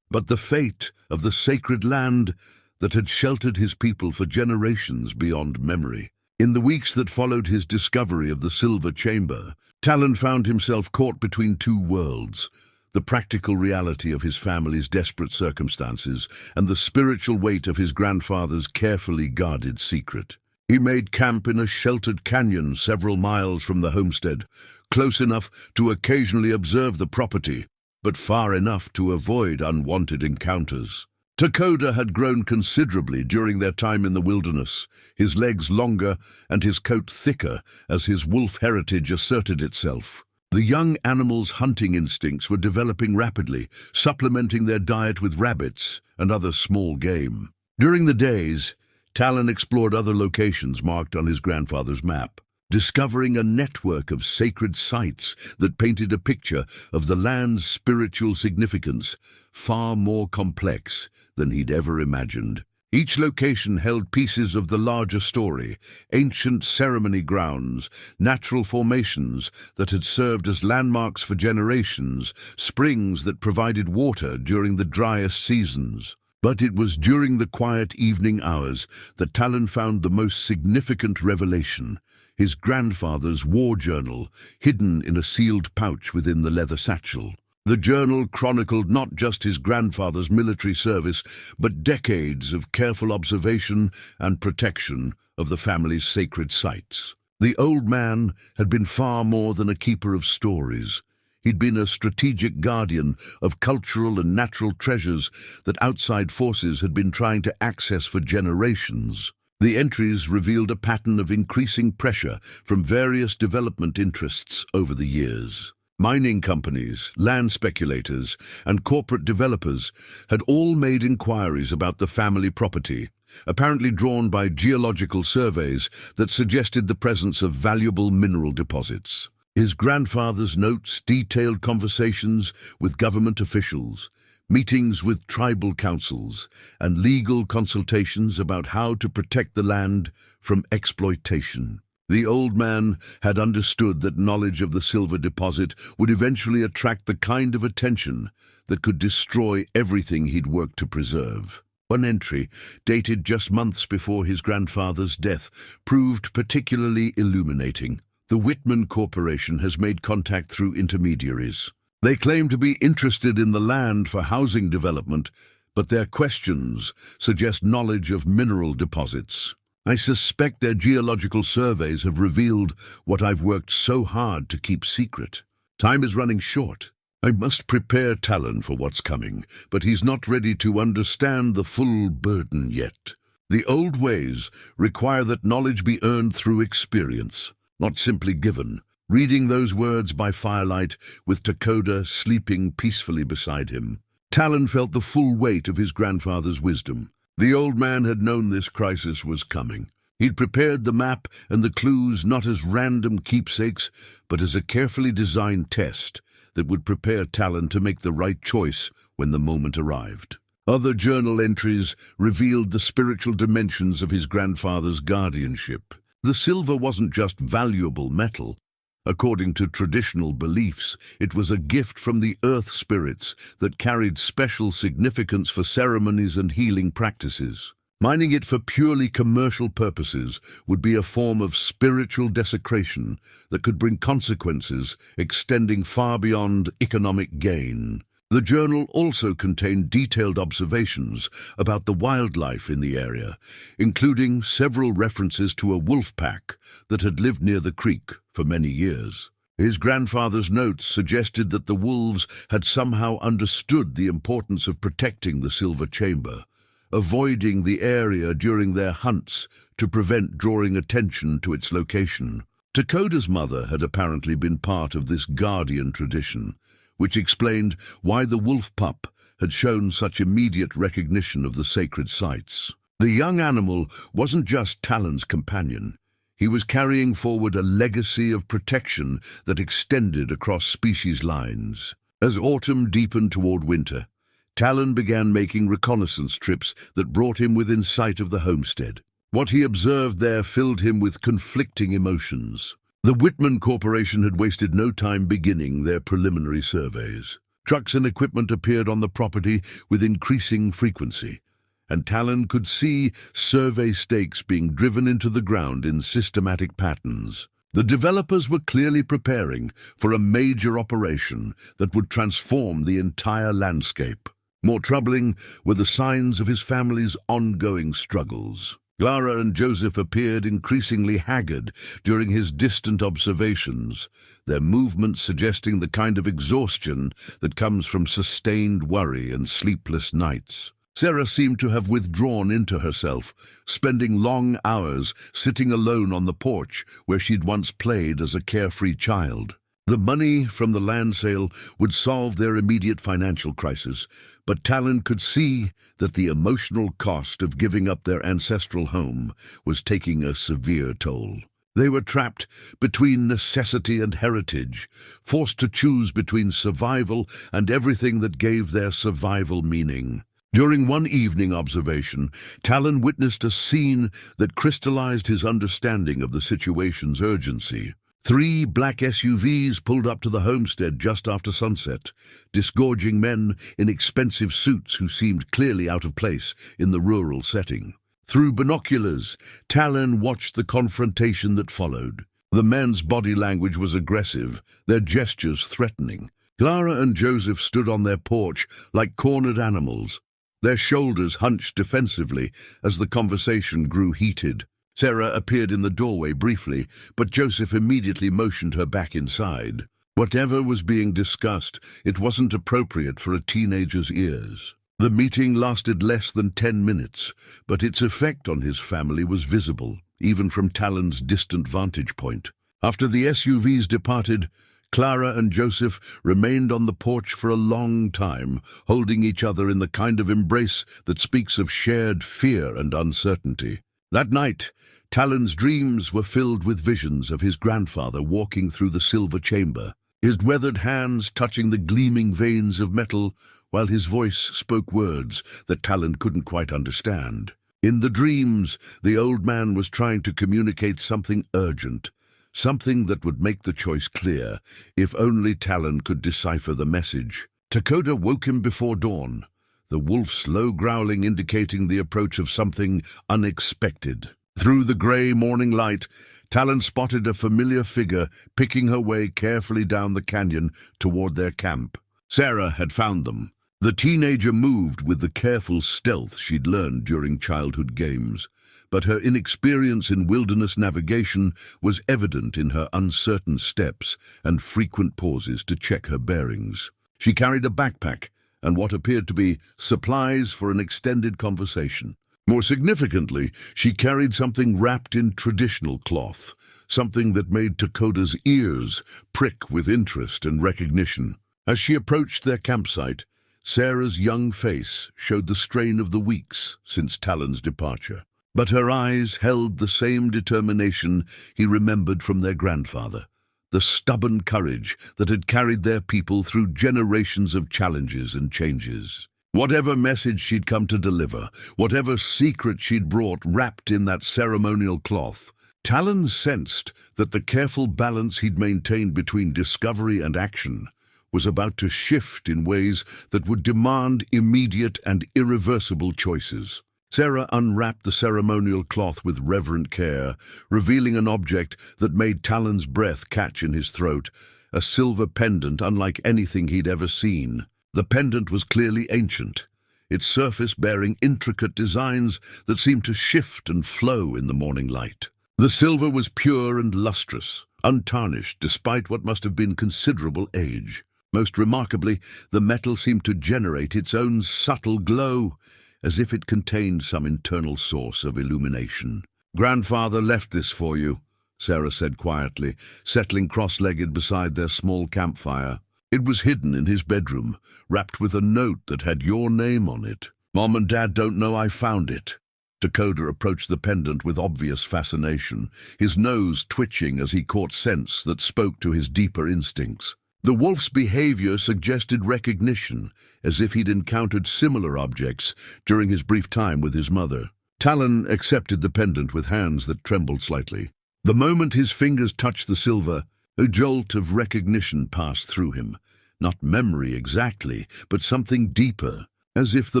Speaker 1: but the fate of the sacred land that had sheltered his people for generations beyond memory. In the weeks that followed his discovery of the Silver Chamber, Talen found himself caught between two worlds: the practical reality of his family's desperate circumstances and the spiritual weight of his grandfather's carefully guarded secret. He made camp in a sheltered canyon several miles from the homestead, close enough to occasionally observe the property, but far enough to avoid unwanted encounters. Takoda had grown considerably during their time in the wilderness, his legs longer and his coat thicker as his wolf heritage asserted itself. The young animal's hunting instincts were developing rapidly, supplementing their diet with rabbits and other small game. During the days, Talen explored other locations marked on his grandfather's map, discovering a network of sacred sites that painted a picture of the land's spiritual significance far more complex than he'd ever imagined. Each location held pieces of the larger story: ancient ceremony grounds, natural formations that had served as landmarks for generations, springs that provided water during the driest seasons. But it was during the quiet evening hours that Talen found the most significant revelation: his grandfather's war journal, hidden in a sealed pouch within the leather satchel. The journal chronicled not just his grandfather's military service, but decades of careful observation and protection of the family's sacred sites. The old man had been far more than a keeper of stories. He'd been a strategic guardian of cultural and natural treasures that outside forces had been trying to access for generations. The entries revealed a pattern of increasing pressure from various development interests over the years. Mining companies, land speculators, and corporate developers had all made inquiries about the family property, apparently drawn by geological surveys that suggested the presence of valuable mineral deposits. His grandfather's notes detailed conversations with government officials, meetings with tribal councils, and legal consultations about how to protect the land from exploitation. The old man had understood that knowledge of the silver deposit would eventually attract the kind of attention that could destroy everything he'd worked to preserve. One entry, dated just months before his grandfather's death, proved particularly illuminating. The Whitman Corporation has made contact through intermediaries. They claim to be interested in the land for housing development, but their questions suggest knowledge of mineral deposits. I suspect their geological surveys have revealed what I've worked so hard to keep secret. Time is running short. I must prepare Talen for what's coming, but he's not ready to understand the full burden yet. The old ways require that knowledge be earned through experience, not simply given. Reading those words by firelight, with Takoda sleeping peacefully beside him, Talen felt the full weight of his grandfather's wisdom. The old man had known this crisis was coming. He'd prepared the map and the clues not as random keepsakes, but as a carefully designed test that would prepare Talen to make the right choice when the moment arrived. Other journal entries revealed the spiritual dimensions of his grandfather's guardianship. The silver wasn't just valuable metal. According to traditional beliefs, it was a gift from the earth spirits that carried special significance for ceremonies and healing practices. Mining it for purely commercial purposes would be a form of spiritual desecration that could bring consequences extending far beyond economic gain. The journal also contained detailed observations about the wildlife in the area, including several references to a wolf pack that had lived near the creek for many years. His grandfather's notes suggested that the wolves had somehow understood the importance of protecting the Silver Chamber, avoiding the area during their hunts to prevent drawing attention to its location. Takoda's mother had apparently been part of this guardian tradition, which explained why the wolf pup had shown such immediate recognition of the sacred sites. The young animal wasn't just Talen's companion. He was carrying forward a legacy of protection that extended across species lines. As autumn deepened toward winter, Talen began making reconnaissance trips that brought him within sight of the homestead. What he observed there filled him with conflicting emotions. The Whitman Corporation had wasted no time beginning their preliminary surveys. Trucks and equipment appeared on the property with increasing frequency, and Talen could see survey stakes being driven into the ground in systematic patterns. The developers were clearly preparing for a major operation that would transform the entire landscape. More troubling were the signs of his family's ongoing struggles. Clara and Joseph appeared increasingly haggard during his distant observations, their movements suggesting the kind of exhaustion that comes from sustained worry and sleepless nights. Sarah seemed to have withdrawn into herself, spending long hours sitting alone on the porch where she'd once played as a carefree child. The money from the land sale would solve their immediate financial crisis, but Talen could see that the emotional cost of giving up their ancestral home was taking a severe toll. They were trapped between necessity and heritage, forced to choose between survival and everything that gave their survival meaning. During one evening observation, Talen witnessed a scene that crystallized his understanding of the situation's urgency. 3 black SUVs pulled up to the homestead just after sunset, disgorging men in expensive suits who seemed clearly out of place in the rural setting. Through binoculars, Talen watched the confrontation that followed. The men's body language was aggressive, their gestures threatening. Clara and Joseph stood on their porch like cornered animals, their shoulders hunched defensively as the conversation grew heated. Sarah appeared in the doorway briefly, but Joseph immediately motioned her back inside. Whatever was being discussed, it wasn't appropriate for a teenager's ears. The meeting lasted less than 10 minutes, but its effect on his family was visible, even from Talen's distant vantage point. After the SUVs departed, Clara and Joseph remained on the porch for a long time, holding each other in the kind of embrace that speaks of shared fear and uncertainty. That night, Talen's dreams were filled with visions of his grandfather walking through the silver chamber, his weathered hands touching the gleaming veins of metal, while his voice spoke words that Talen couldn't quite understand. In the dreams, the old man was trying to communicate something urgent, something that would make the choice clear, if only Talen could decipher the message. Dakota woke him before dawn, the wolf's low growling indicating the approach of something unexpected. Through the grey morning light, Talen spotted a familiar figure picking her way carefully down the canyon toward their camp. Sarah had found them. The teenager moved with the careful stealth she'd learned during childhood games, but her inexperience in wilderness navigation was evident in her uncertain steps and frequent pauses to check her bearings. She carried a backpack and what appeared to be supplies for an extended conversation. More significantly, she carried something wrapped in traditional cloth, something that made Dakota's ears prick with interest and recognition. As she approached their campsite, Sarah's young face showed the strain of the weeks since Talen's departure, but her eyes held the same determination he remembered from their grandfather, the stubborn courage that had carried their people through generations of challenges and changes. Whatever message she'd come to deliver, whatever secret she'd brought wrapped in that ceremonial cloth, Talen sensed that the careful balance he'd maintained between discovery and action was about to shift in ways that would demand immediate and irreversible choices. Sarah unwrapped the ceremonial cloth with reverent care, revealing an object that made Talen's breath catch in his throat, a silver pendant unlike anything he'd ever seen. The pendant was clearly ancient, its surface bearing intricate designs that seemed to shift and flow in the morning light. The silver was pure and lustrous, untarnished despite what must have been considerable age. Most remarkably, the metal seemed to generate its own subtle glow, as if it contained some internal source of illumination. "Grandfather left this for you," Sarah said quietly, settling cross-legged beside their small campfire. "It was hidden in his bedroom, wrapped with a note that had your name on it. Mom and Dad don't know I found it." Dakota approached the pendant with obvious fascination, his nose twitching as he caught scents that spoke to his deeper instincts. The wolf's behavior suggested recognition, as if he'd encountered similar objects during his brief time with his mother. Talen accepted the pendant with hands that trembled slightly. The moment his fingers touched the silver, a jolt of recognition passed through him. Not memory exactly, but something deeper, as if the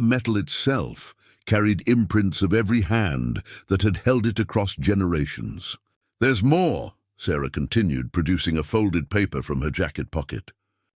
Speaker 1: metal itself carried imprints of every hand that had held it across generations. "There's more," Sarah continued, producing a folded paper from her jacket pocket.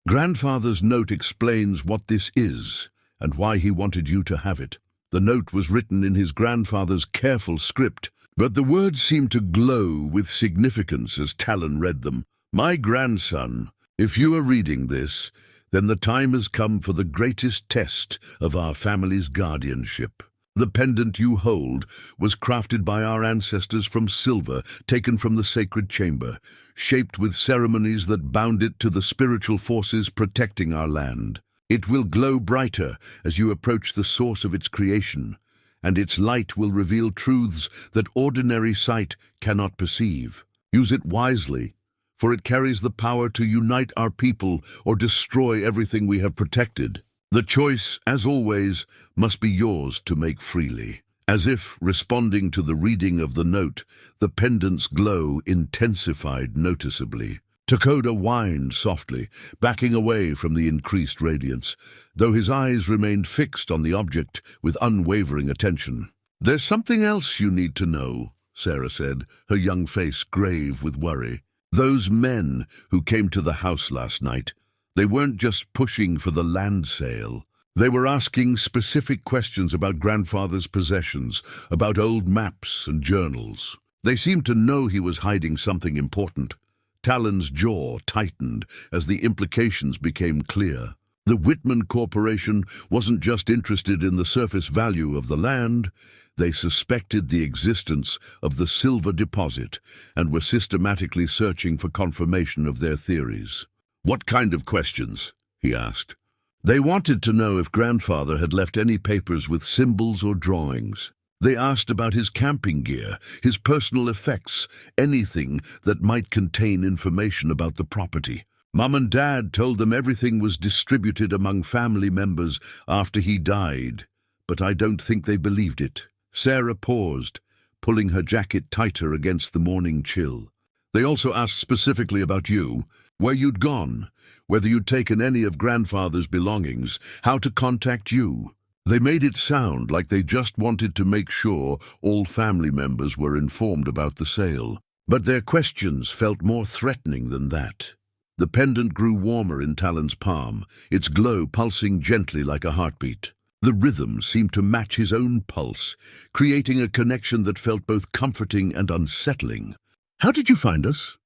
Speaker 1: "Grandfather's note explains what this is and why he wanted you to have it. The note was written in his grandfather's careful script, but the words seemed to glow with significance as Talen read them. My grandson, if you are reading this, then the time has come for the greatest test of our family's guardianship. The pendant you hold was crafted by our ancestors from silver taken from the sacred chamber, shaped with ceremonies that bound it to the spiritual forces protecting our land. It will glow brighter as you approach the source of its creation, and its light will reveal truths that ordinary sight cannot perceive. Use it wisely, for it carries the power to unite our people or destroy everything we have protected. The choice, as always, must be yours to make freely." As if responding to the reading of the note, the pendant's glow intensified noticeably. Takoda whined softly, backing away from the increased radiance, though his eyes remained fixed on the object with unwavering attention. "There's something else you need to know," Sarah said, her young face grave with worry. "Those men who came to the house last night, they weren't just pushing for the land sale. They were asking specific questions about grandfather's possessions, about old maps and journals. They seemed to know he was hiding something important." Talen's jaw tightened as the implications became clear. The Whitman Corporation wasn't just interested in the surface value of the land. They suspected the existence of the silver deposit and were systematically searching for confirmation of their theories. "What kind of questions?" he asked. "They wanted to know if grandfather had left any papers with symbols or drawings. They asked about his camping gear, his personal effects, anything that might contain information about the property. Mom and Dad told them everything was distributed among family members after he died, but I don't think they believed it." Sarah paused, pulling her jacket tighter against the morning chill. "They also asked specifically about you, where you'd gone, whether you'd taken any of grandfather's belongings, how to contact you. They made it sound like they just wanted to make sure all family members were informed about the sale. But their questions felt more threatening than that." The pendant grew warmer in Talen's palm, its glow pulsing gently like a heartbeat. The rhythm seemed to match his own pulse, creating a connection that felt both comforting and unsettling. "How did you find us?"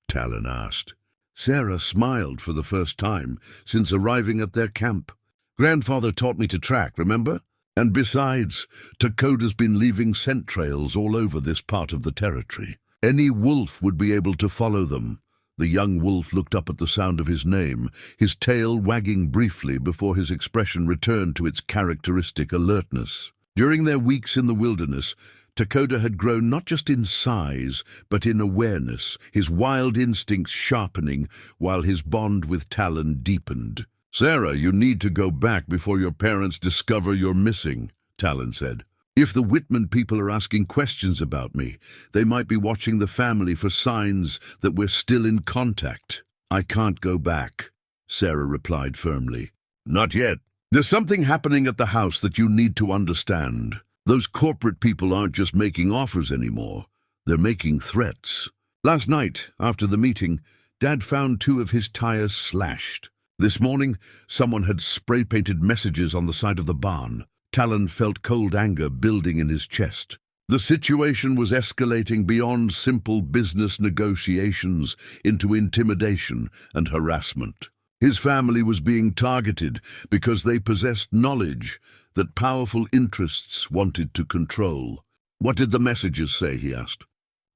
Speaker 1: Talen asked. Sarah smiled for the first time since arriving at their camp. "Grandfather taught me to track, remember? And besides, Takoda's been leaving scent trails all over this part of the territory. Any wolf would be able to follow them." The young wolf looked up at the sound of his name, his tail wagging briefly before his expression returned to its characteristic alertness. During their weeks in the wilderness, Takoda had grown not just in size, but in awareness, his wild instincts sharpening while his bond with Talen deepened. "Sarah, you need to go back before your parents discover you're missing," Talen said. "If the Whitman people are asking questions about me, they might be watching the family for signs that we're still in contact." "I can't go back," Sarah replied firmly. "Not yet. There's something happening at the house that you need to understand. Those corporate people aren't just making offers anymore. They're making threats. Last night, after the meeting, Dad found 2 of his tires slashed. This morning, someone had spray-painted messages on the side of the barn. Talen felt cold anger building in his chest. The situation was escalating beyond simple business negotiations into intimidation and harassment. His family was being targeted because they possessed knowledge that powerful interests wanted to control. "What did the messages say?" he asked.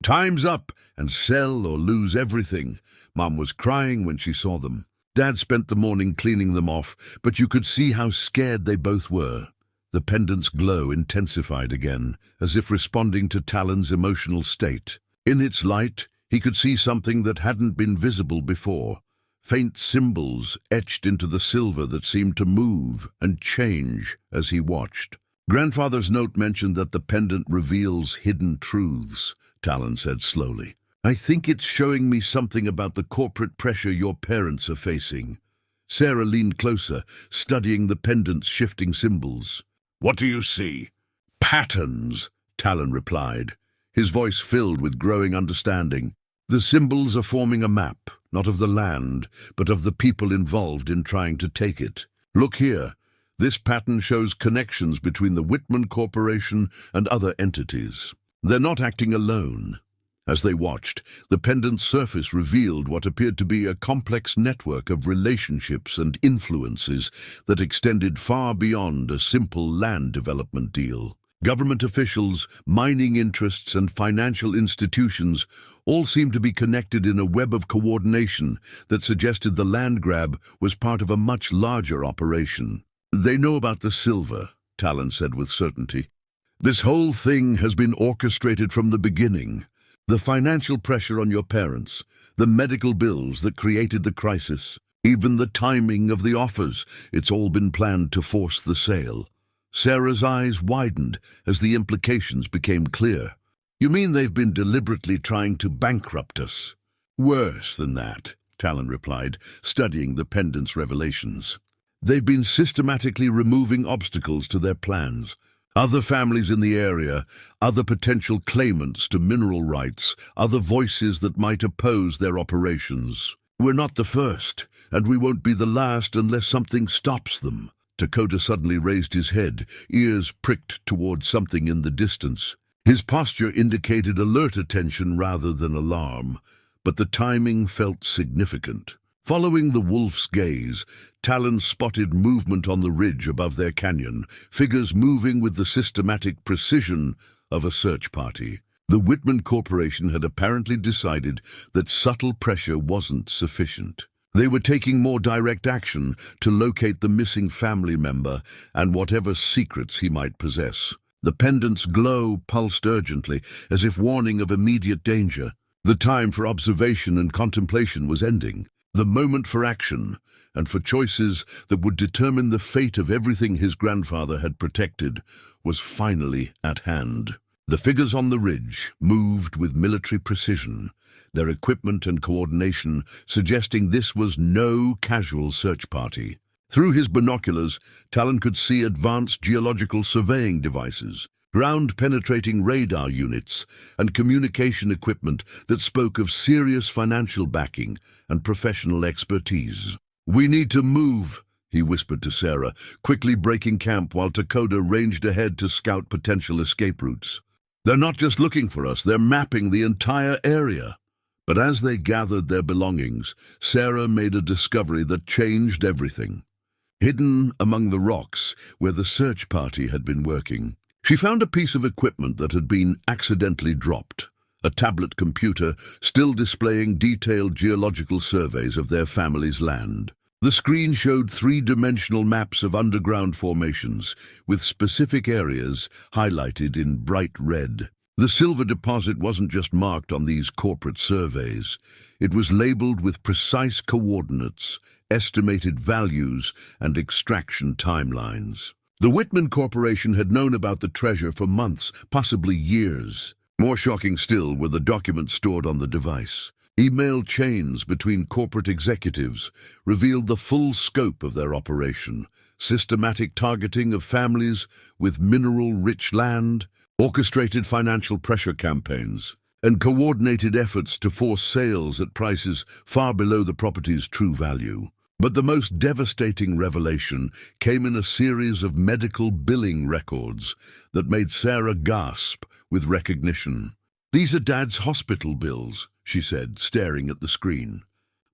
Speaker 1: "Time's up and sell or lose everything." Mom was crying when she saw them. Dad spent the morning cleaning them off, but you could see how scared they both were. The pendant's glow intensified again, as if responding to Talen's emotional state. In its light, he could see something that hadn't been visible before. Faint symbols etched into the silver that seemed to move and change as he watched. "Grandfather's note mentioned that the pendant reveals hidden truths," Talen said slowly. I think it's showing me something about the corporate pressure your parents are facing. Sarah leaned closer, studying the pendant's shifting symbols. What do you see? Patterns, Talen replied, his voice filled with growing understanding. The symbols are forming a map, not of the land, but of the people involved in trying to take it. Look here. This pattern shows connections between the Whitman Corporation and other entities. They're not acting alone. As they watched, the pendant's surface revealed what appeared to be a complex network of relationships and influences that extended far beyond a simple land development deal. Government officials, mining interests, and financial institutions all seemed to be connected in a web of coordination that suggested the land grab was part of a much larger operation. They know about the silver, Talen said with certainty. This whole thing has been orchestrated from the beginning. The financial pressure on your parents, the medical bills that created the crisis, even the timing of the offers, it's all been planned to force the sale. Sarah's eyes widened as the implications became clear. You mean they've been deliberately trying to bankrupt us? Worse than that, Talen replied, studying the pendant's revelations. They've been systematically removing obstacles to their plans. Other families in the area, other potential claimants to mineral rights, other voices that might oppose their operations. We're not the first, and we won't be the last unless something stops them. Dakota suddenly raised his head, ears pricked toward something in the distance. His posture indicated alert attention rather than alarm, but the timing felt significant. Following the wolf's gaze, Talen spotted movement on the ridge above their canyon, figures moving with the systematic precision of a search party. The Whitman Corporation had apparently decided that subtle pressure wasn't sufficient. They were taking more direct action to locate the missing family member and whatever secrets he might possess. The pendant's glow pulsed urgently, as if warning of immediate danger. The time for observation and contemplation was ending. The moment for action, and for choices that would determine the fate of everything his grandfather had protected, was finally at hand. The figures on the ridge moved with military precision, their equipment and coordination suggesting this was no casual search party. Through his binoculars, Talen could see advanced geological surveying devices, ground-penetrating radar units, and communication equipment that spoke of serious financial backing and professional expertise. We need to move, he whispered to Sarah, quickly breaking camp while Dakota ranged ahead to scout potential escape routes. They're not just looking for us, they're mapping the entire area. But as they gathered their belongings, Sarah made a discovery that changed everything. Hidden among the rocks where the search party had been working, she found a piece of equipment that had been accidentally dropped. A tablet computer still displaying detailed geological surveys of their family's land. The screen showed three-dimensional maps of underground formations, with specific areas highlighted in bright red. The silver deposit wasn't just marked on these corporate surveys. It was labeled with precise coordinates, estimated values, and extraction timelines. The Whitman Corporation had known about the treasure for months, possibly years. More shocking still were the documents stored on the device. Email chains between corporate executives revealed the full scope of their operation: systematic targeting of families with mineral-rich land, orchestrated financial pressure campaigns, and coordinated efforts to force sales at prices far below the property's true value. But the most devastating revelation came in a series of medical billing records that made Sarah gasp with recognition. "These are Dad's hospital bills," she said, staring at the screen.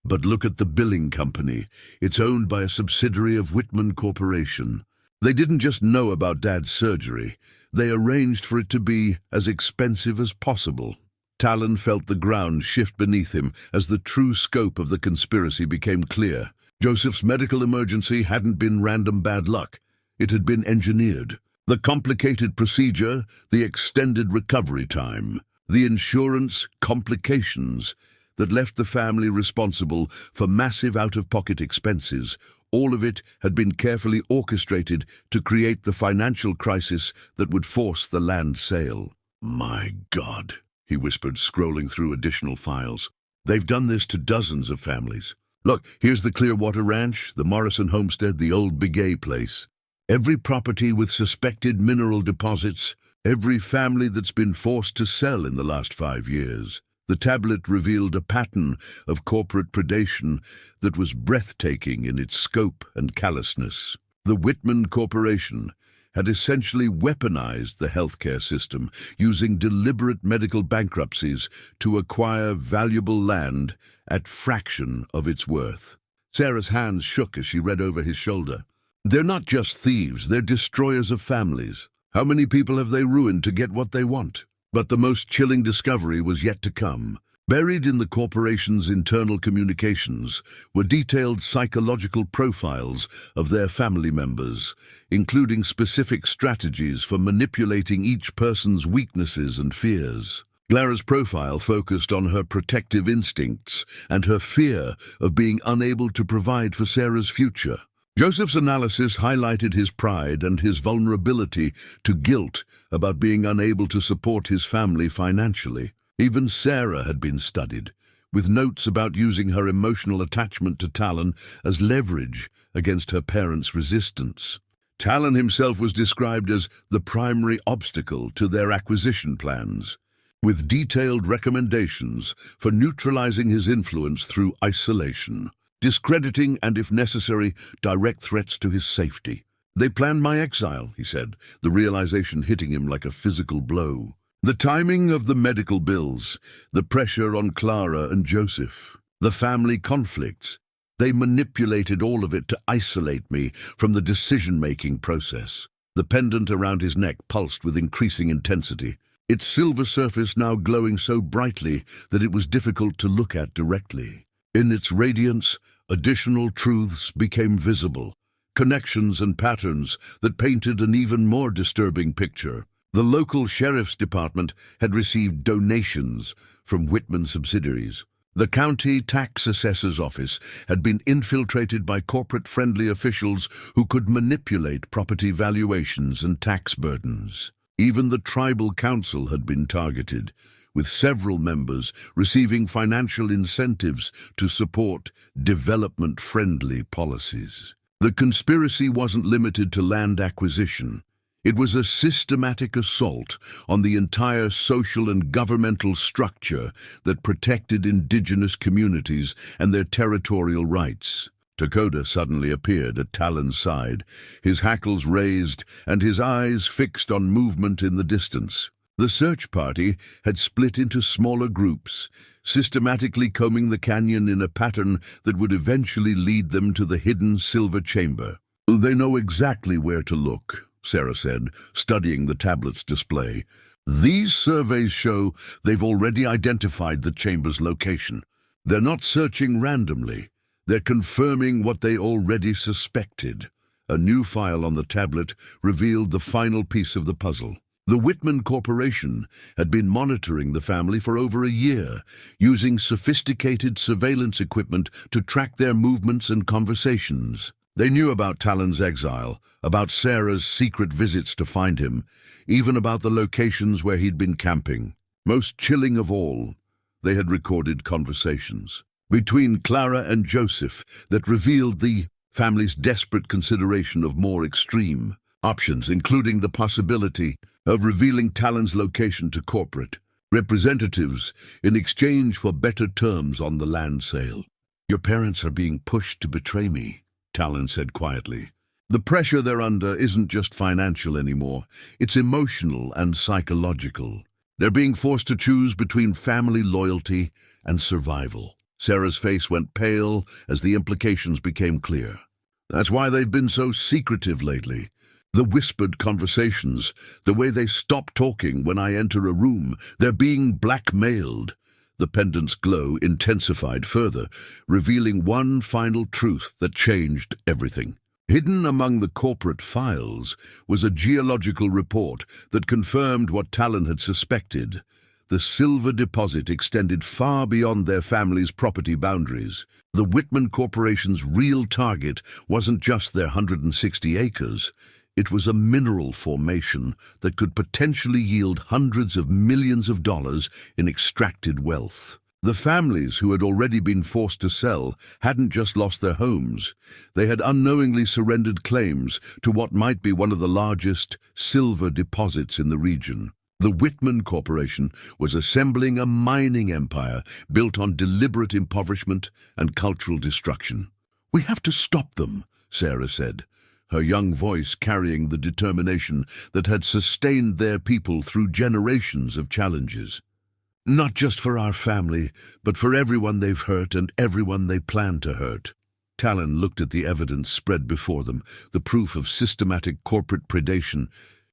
Speaker 1: "But look at the billing company. It's owned by a subsidiary of Whitman Corporation. They didn't just know about Dad's surgery. They arranged for it to be as expensive as possible." Talen felt the ground shift beneath him as the true scope of the conspiracy became clear. Joseph's medical emergency hadn't been random bad luck. It had been engineered. The complicated procedure, the extended recovery time, the insurance complications that left the family responsible for massive out-of-pocket expenses, all of it had been carefully orchestrated to create the financial crisis that would force the land sale. "My God," he whispered, scrolling through additional files. "They've done this to dozens of families. Look, here's the Clearwater Ranch, the Morrison homestead, the old Big A place. Every property with suspected mineral deposits, every family that's been forced to sell in the last 5 years." The tablet revealed a pattern of corporate predation that was breathtaking in its scope and callousness. The Whitman Corporation had essentially weaponized the healthcare system, using deliberate medical bankruptcies to acquire valuable land at fraction of its worth. Sarah's hands shook as she read over his shoulder. "They're not just thieves, they're destroyers of families. How many people have they ruined to get what they want?" But the most chilling discovery was yet to come. Buried in the corporation's internal communications were detailed psychological profiles of their family members, including specific strategies for manipulating each person's weaknesses and fears. Clara's profile focused on her protective instincts and her fear of being unable to provide for Sarah's future. Joseph's analysis highlighted his pride and his vulnerability to guilt about being unable to support his family financially. Even Sarah had been studied, with notes about using her emotional attachment to Talen as leverage against her parents' resistance. Talen himself was described as the primary obstacle to their acquisition plans, with detailed recommendations for neutralizing his influence through isolation, discrediting and, if necessary, direct threats to his safety. "They planned my exile," he said, the realization hitting him like a physical blow. The timing of the medical bills, the pressure on Clara and Joseph, the family conflicts, they manipulated all of it to isolate me from the decision-making process. The pendant around his neck pulsed with increasing intensity, its silver surface now glowing so brightly that it was difficult to look at directly. In its radiance, additional truths became visible, connections and patterns that painted an even more disturbing picture. The local sheriff's department had received donations from Whitman subsidiaries. The county tax assessor's office had been infiltrated by corporate-friendly officials who could manipulate property valuations and tax burdens. Even the tribal council had been targeted, with several members receiving financial incentives to support development-friendly policies. The conspiracy wasn't limited to land acquisition. It was a systematic assault on the entire social and governmental structure that protected indigenous communities and their territorial rights. Dakota suddenly appeared at Talen's side, his hackles raised and his eyes fixed on movement in the distance. The search party had split into smaller groups, systematically combing the canyon in a pattern that would eventually lead them to the hidden silver chamber. "They know exactly where to look," Sarah said, studying the tablet's display. "These surveys show they've already identified the chamber's location. They're not searching randomly. They're confirming what they already suspected." A new file on the tablet revealed the final piece of the puzzle. The Whitman Corporation had been monitoring the family for over a year, using sophisticated surveillance equipment to track their movements and conversations. They knew about Talen's exile, about Sarah's secret visits to find him, even about the locations where he'd been camping. Most chilling of all, they had recorded conversations between Clara and Joseph that revealed the family's desperate consideration of more extreme options, including the possibility of revealing Talen's location to corporate representatives in exchange for better terms on the land sale. "Your parents are being pushed to betray me," Talen said quietly. "The pressure they're under isn't just financial anymore. It's emotional and psychological. They're being forced to choose between family loyalty and survival." Sarah's face went pale as the implications became clear. "That's why they've been so secretive lately. The whispered conversations, the way they stop talking when I enter a room, they're being blackmailed." The pendant's glow intensified further, revealing one final truth that changed everything. Hidden among the corporate files was a geological report that confirmed what Talen had suspected. The silver deposit extended far beyond their family's property boundaries. The Whitman Corporation's real target wasn't just their 160 acres. It was a mineral formation that could potentially yield hundreds of millions of dollars in extracted wealth. The families who had already been forced to sell hadn't just lost their homes. They had unknowingly surrendered claims to what might be one of the largest silver deposits in the region. The Whitman Corporation was assembling a mining empire built on deliberate impoverishment and cultural destruction. "We have to stop them," Sarah said, her young voice carrying the determination that had sustained their people through generations of challenges. "Not just for our family, but for everyone they've hurt and everyone they plan to hurt." Talen looked at the evidence spread before them, the proof of systematic corporate predation,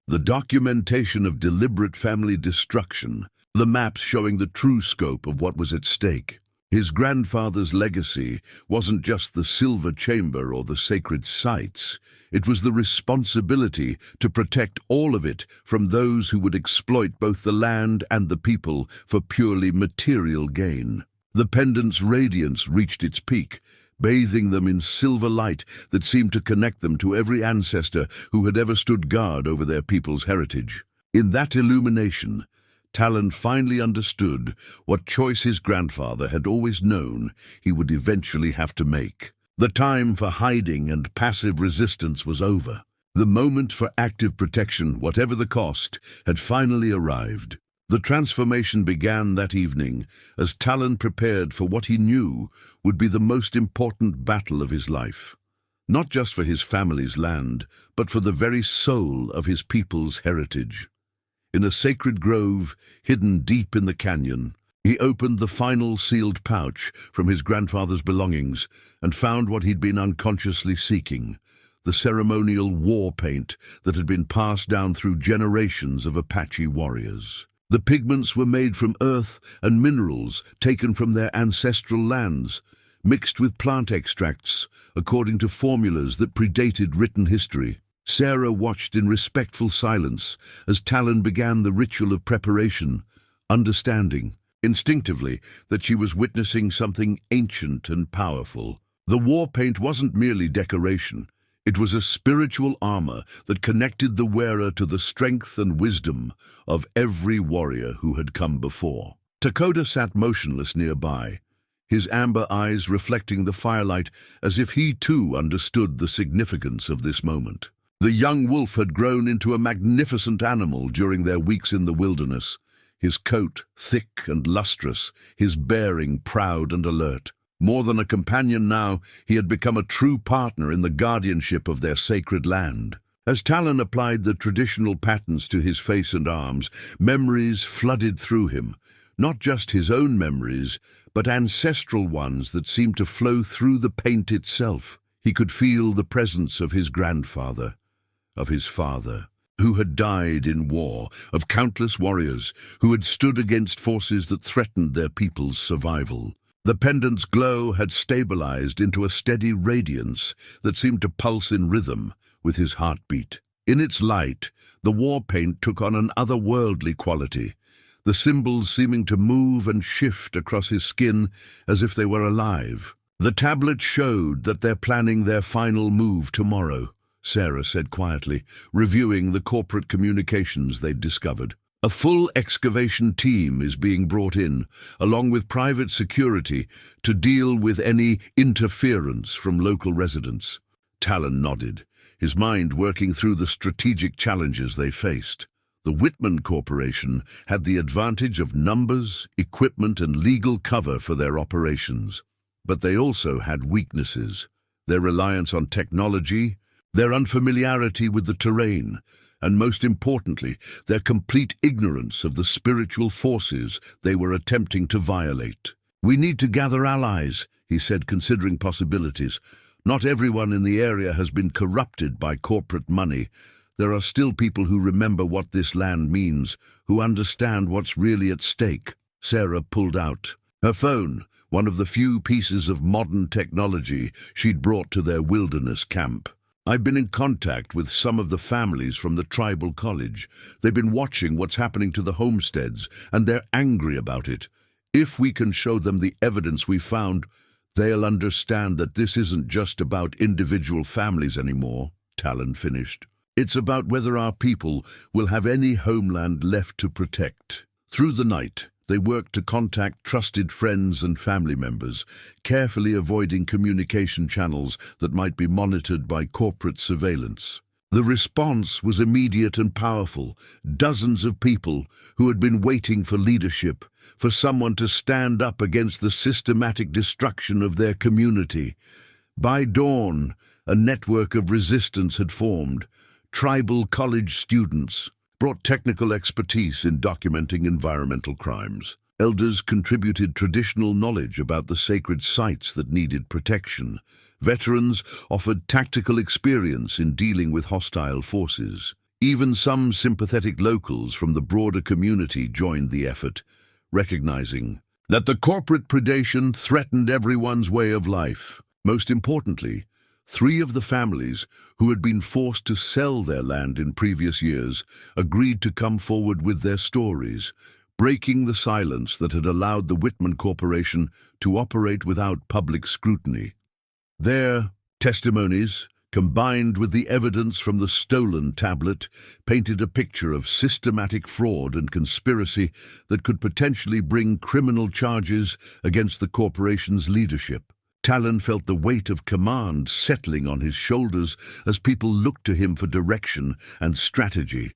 Speaker 1: the documentation of deliberate family destruction, the maps showing the true scope of what was at stake. His grandfather's legacy wasn't just the silver chamber or the sacred sites. It was the responsibility to protect all of it from those who would exploit both the land and the people for purely material gain. The pendant's radiance reached its peak, bathing them in silver light that seemed to connect them to every ancestor who had ever stood guard over their people's heritage. In that illumination, Talen finally understood what choice his grandfather had always known he would eventually have to make. The time for hiding and passive resistance was over. The moment for active protection, whatever the cost, had finally arrived. The transformation began that evening as Talen prepared for what he knew would be the most important battle of his life. Not just for his family's land, but for the very soul of his people's heritage. In a sacred grove hidden deep in the canyon, he opened the final sealed pouch from his grandfather's belongings and found what he'd been unconsciously seeking, the ceremonial war paint that had been passed down through generations of Apache warriors. The pigments were made from earth and minerals taken from their ancestral lands, mixed with plant extracts according to formulas that predated written history. Sarah watched in respectful silence as Talen began the ritual of preparation, understanding, instinctively, that she was witnessing something ancient and powerful. The war paint wasn't merely decoration. It was a spiritual armor that connected the wearer to the strength and wisdom of every warrior who had come before. Takoda sat motionless nearby, his amber eyes reflecting the firelight as if he too understood the significance of this moment. The young wolf had grown into a magnificent animal during their weeks in the wilderness, his coat thick and lustrous, his bearing proud and alert. More than a companion now, he had become a true partner in the guardianship of their sacred land. As Talen applied the traditional patterns to his face and arms, memories flooded through him, not just his own memories, but ancestral ones that seemed to flow through the paint itself. He could feel the presence of his grandfather, of his father, who had died in war, of countless warriors who had stood against forces that threatened their people's survival. The pendant's glow had stabilized into a steady radiance that seemed to pulse in rhythm with his heartbeat. In its light, the war paint took on an otherworldly quality, the symbols seeming to move and shift across his skin as if they were alive. "The tablet showed that they're planning their final move tomorrow," Sarah said quietly, reviewing the corporate communications they'd discovered. "A full excavation team is being brought in, along with private security, to deal with any interference from local residents." Talen nodded, his mind working through the strategic challenges they faced. The Whitman Corporation had the advantage of numbers, equipment, and legal cover for their operations. But they also had weaknesses: their reliance on technology, their unfamiliarity with the terrain, and most importantly, their complete ignorance of the spiritual forces they were attempting to violate. "We need to gather allies," he said, considering possibilities. "Not everyone in the area has been corrupted by corporate money. There are still people who remember what this land means, who understand what's really at stake." Sarah pulled out her phone, one of the few pieces of modern technology she'd brought to their wilderness camp. "I've been in contact with some of the families from the tribal college. They've been watching what's happening to the homesteads, and they're angry about it. If we can show them the evidence we found, they'll understand that this isn't just about individual families anymore," Talen finished. It's about whether our people will have any homeland left to protect. Through the night, they worked to contact trusted friends and family members, carefully avoiding communication channels that might be monitored by corporate surveillance. The response was immediate and powerful. Dozens of people who had been waiting for leadership, for someone to stand up against the systematic destruction of their community. By dawn, a network of resistance had formed. Tribal college students brought technical expertise in documenting environmental crimes. Elders contributed traditional knowledge about the sacred sites that needed protection. Veterans offered tactical experience in dealing with hostile forces. Even some sympathetic locals from the broader community joined the effort, recognizing that the corporate predation threatened everyone's way of life. Most importantly, 3 of the families who had been forced to sell their land in previous years agreed to come forward with their stories, breaking the silence that had allowed the Whitman Corporation to operate without public scrutiny. Their testimonies, combined with the evidence from the stolen tablet, painted a picture of systematic fraud and conspiracy that could potentially bring criminal charges against the corporation's leadership. Talen felt the weight of command settling on his shoulders as people looked to him for direction and strategy.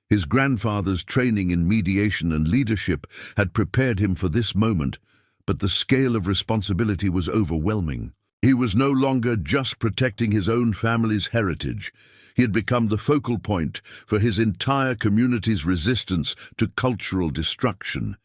Speaker 1: His grandfather's training in mediation and leadership had prepared him for this moment, but the scale of responsibility was overwhelming. He was no longer just protecting his own family's heritage. He had become the focal point for his entire community's resistance to cultural destruction.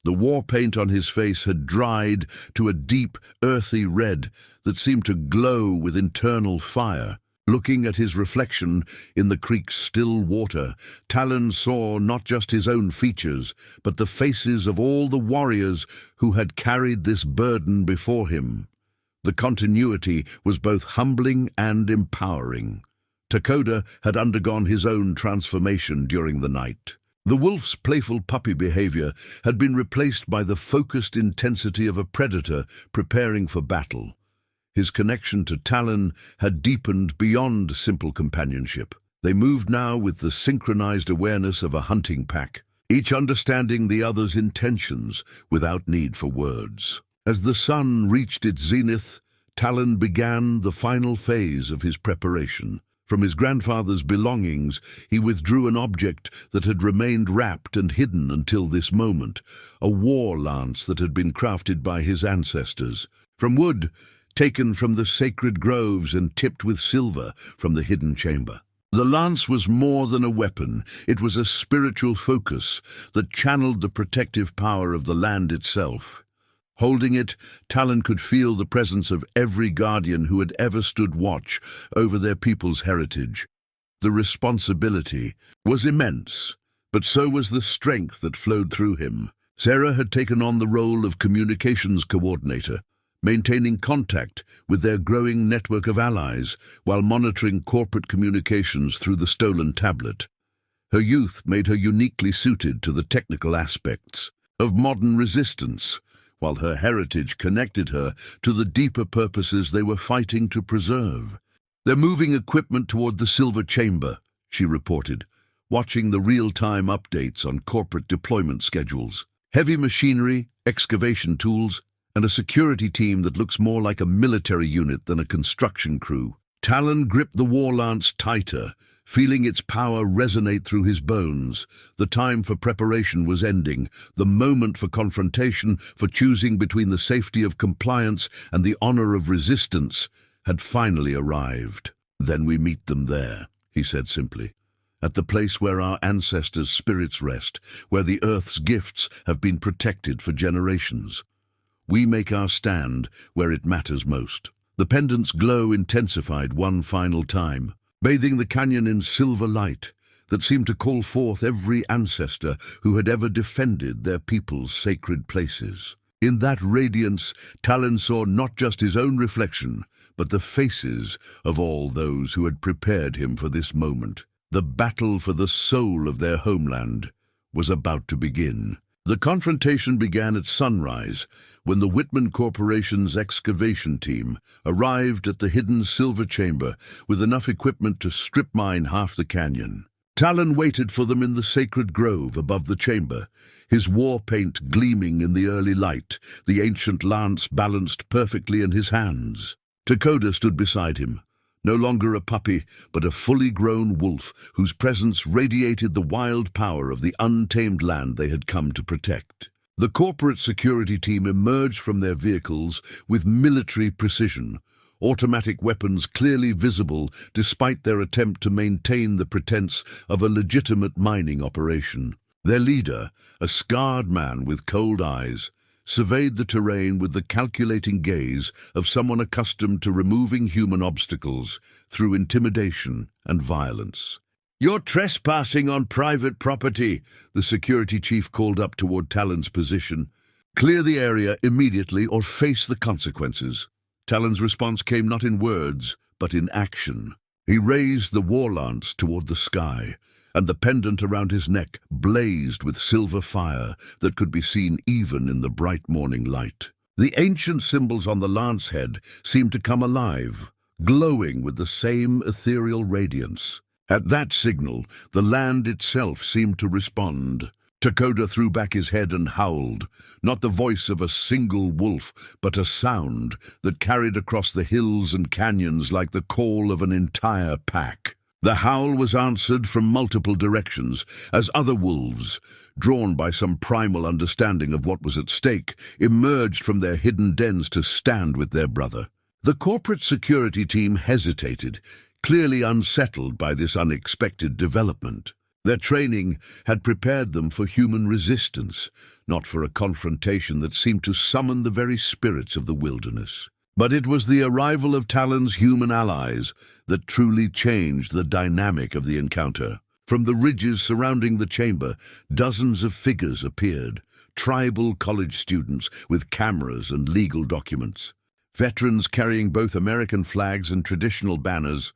Speaker 1: The war paint on his face had dried to a deep, earthy red that seemed to glow with internal fire. Looking at his reflection in the creek's still water, Talen saw not just his own features, but the faces of all the warriors who had carried this burden before him. The continuity was both humbling and empowering. Takoda had undergone his own transformation during the night. The wolf's playful puppy behavior had been replaced by the focused intensity of a predator preparing for battle. His connection to Talen had deepened beyond simple companionship. They moved now with the synchronized awareness of a hunting pack, each understanding the other's intentions without need for words. As the sun reached its zenith, Talen began the final phase of his preparation. From his grandfather's belongings, he withdrew an object that had remained wrapped and hidden until this moment, a war lance that had been crafted by his ancestors. From wood, taken from the sacred groves and tipped with silver from the hidden chamber. The lance was more than a weapon. It was a spiritual focus that channeled the protective power of the land itself. Holding it, Talen could feel the presence of every guardian who had ever stood watch over their people's heritage. The responsibility was immense, but so was the strength that flowed through him. Sarah had taken on the role of communications coordinator, maintaining contact with their growing network of allies while monitoring corporate communications through the stolen tablet. Her youth made her uniquely suited to the technical aspects of modern resistance, while her heritage connected her to the deeper purposes they were fighting to preserve. "They're moving equipment toward the Silver Chamber," she reported, watching the real-time updates on corporate deployment schedules. Heavy machinery, excavation tools, and a security team that looks more like a military unit than a construction crew. Talen gripped the war lance tighter, feeling its power resonate through his bones. The time for preparation was ending. The moment for confrontation, for choosing between the safety of compliance and the honor of resistance, had finally arrived. "Then we meet them there," he said simply, "at the place where our ancestors' spirits rest, where the earth's gifts have been protected for generations. We make our stand where it matters most." The pendant's glow intensified one final time, bathing the canyon in silver light that seemed to call forth every ancestor who had ever defended their people's sacred places. In that radiance, Talen saw not just his own reflection, but the faces of all those who had prepared him for this moment. The battle for the soul of their homeland was about to begin. The confrontation began at sunrise when the Whitman Corporation's excavation team arrived at the hidden silver chamber with enough equipment to strip mine half the canyon. Talen waited for them in the sacred grove above the chamber, his war paint gleaming in the early light, the ancient lance balanced perfectly in his hands. Dakota stood beside him, no longer a puppy, but a fully grown wolf whose presence radiated the wild power of the untamed land they had come to protect. The corporate security team emerged from their vehicles with military precision, automatic weapons clearly visible despite their attempt to maintain the pretense of a legitimate mining operation. Their leader, a scarred man with cold eyes, surveyed the terrain with the calculating gaze of someone accustomed to removing human obstacles through intimidation and violence. "You're trespassing on private property," the security chief called up toward Talen's position. "Clear the area immediately or face the consequences." Talen's response came not in words, but in action. He raised the war lance toward the sky, and the pendant around his neck blazed with silver fire that could be seen even in the bright morning light. The ancient symbols on the lance head seemed to come alive, glowing with the same ethereal radiance. At that signal, the land itself seemed to respond. Dakota threw back his head and howled, not the voice of a single wolf, but a sound that carried across the hills and canyons like the call of an entire pack. The howl was answered from multiple directions as other wolves, drawn by some primal understanding of what was at stake, emerged from their hidden dens to stand with their brother. The corporate security team hesitated, clearly unsettled by this unexpected development. Their training had prepared them for human resistance, not for a confrontation that seemed to summon the very spirits of the wilderness. But it was the arrival of Talen's human allies that truly changed the dynamic of the encounter. From the ridges surrounding the chamber, dozens of figures appeared, tribal college students with cameras and legal documents, veterans carrying both American flags and traditional banners,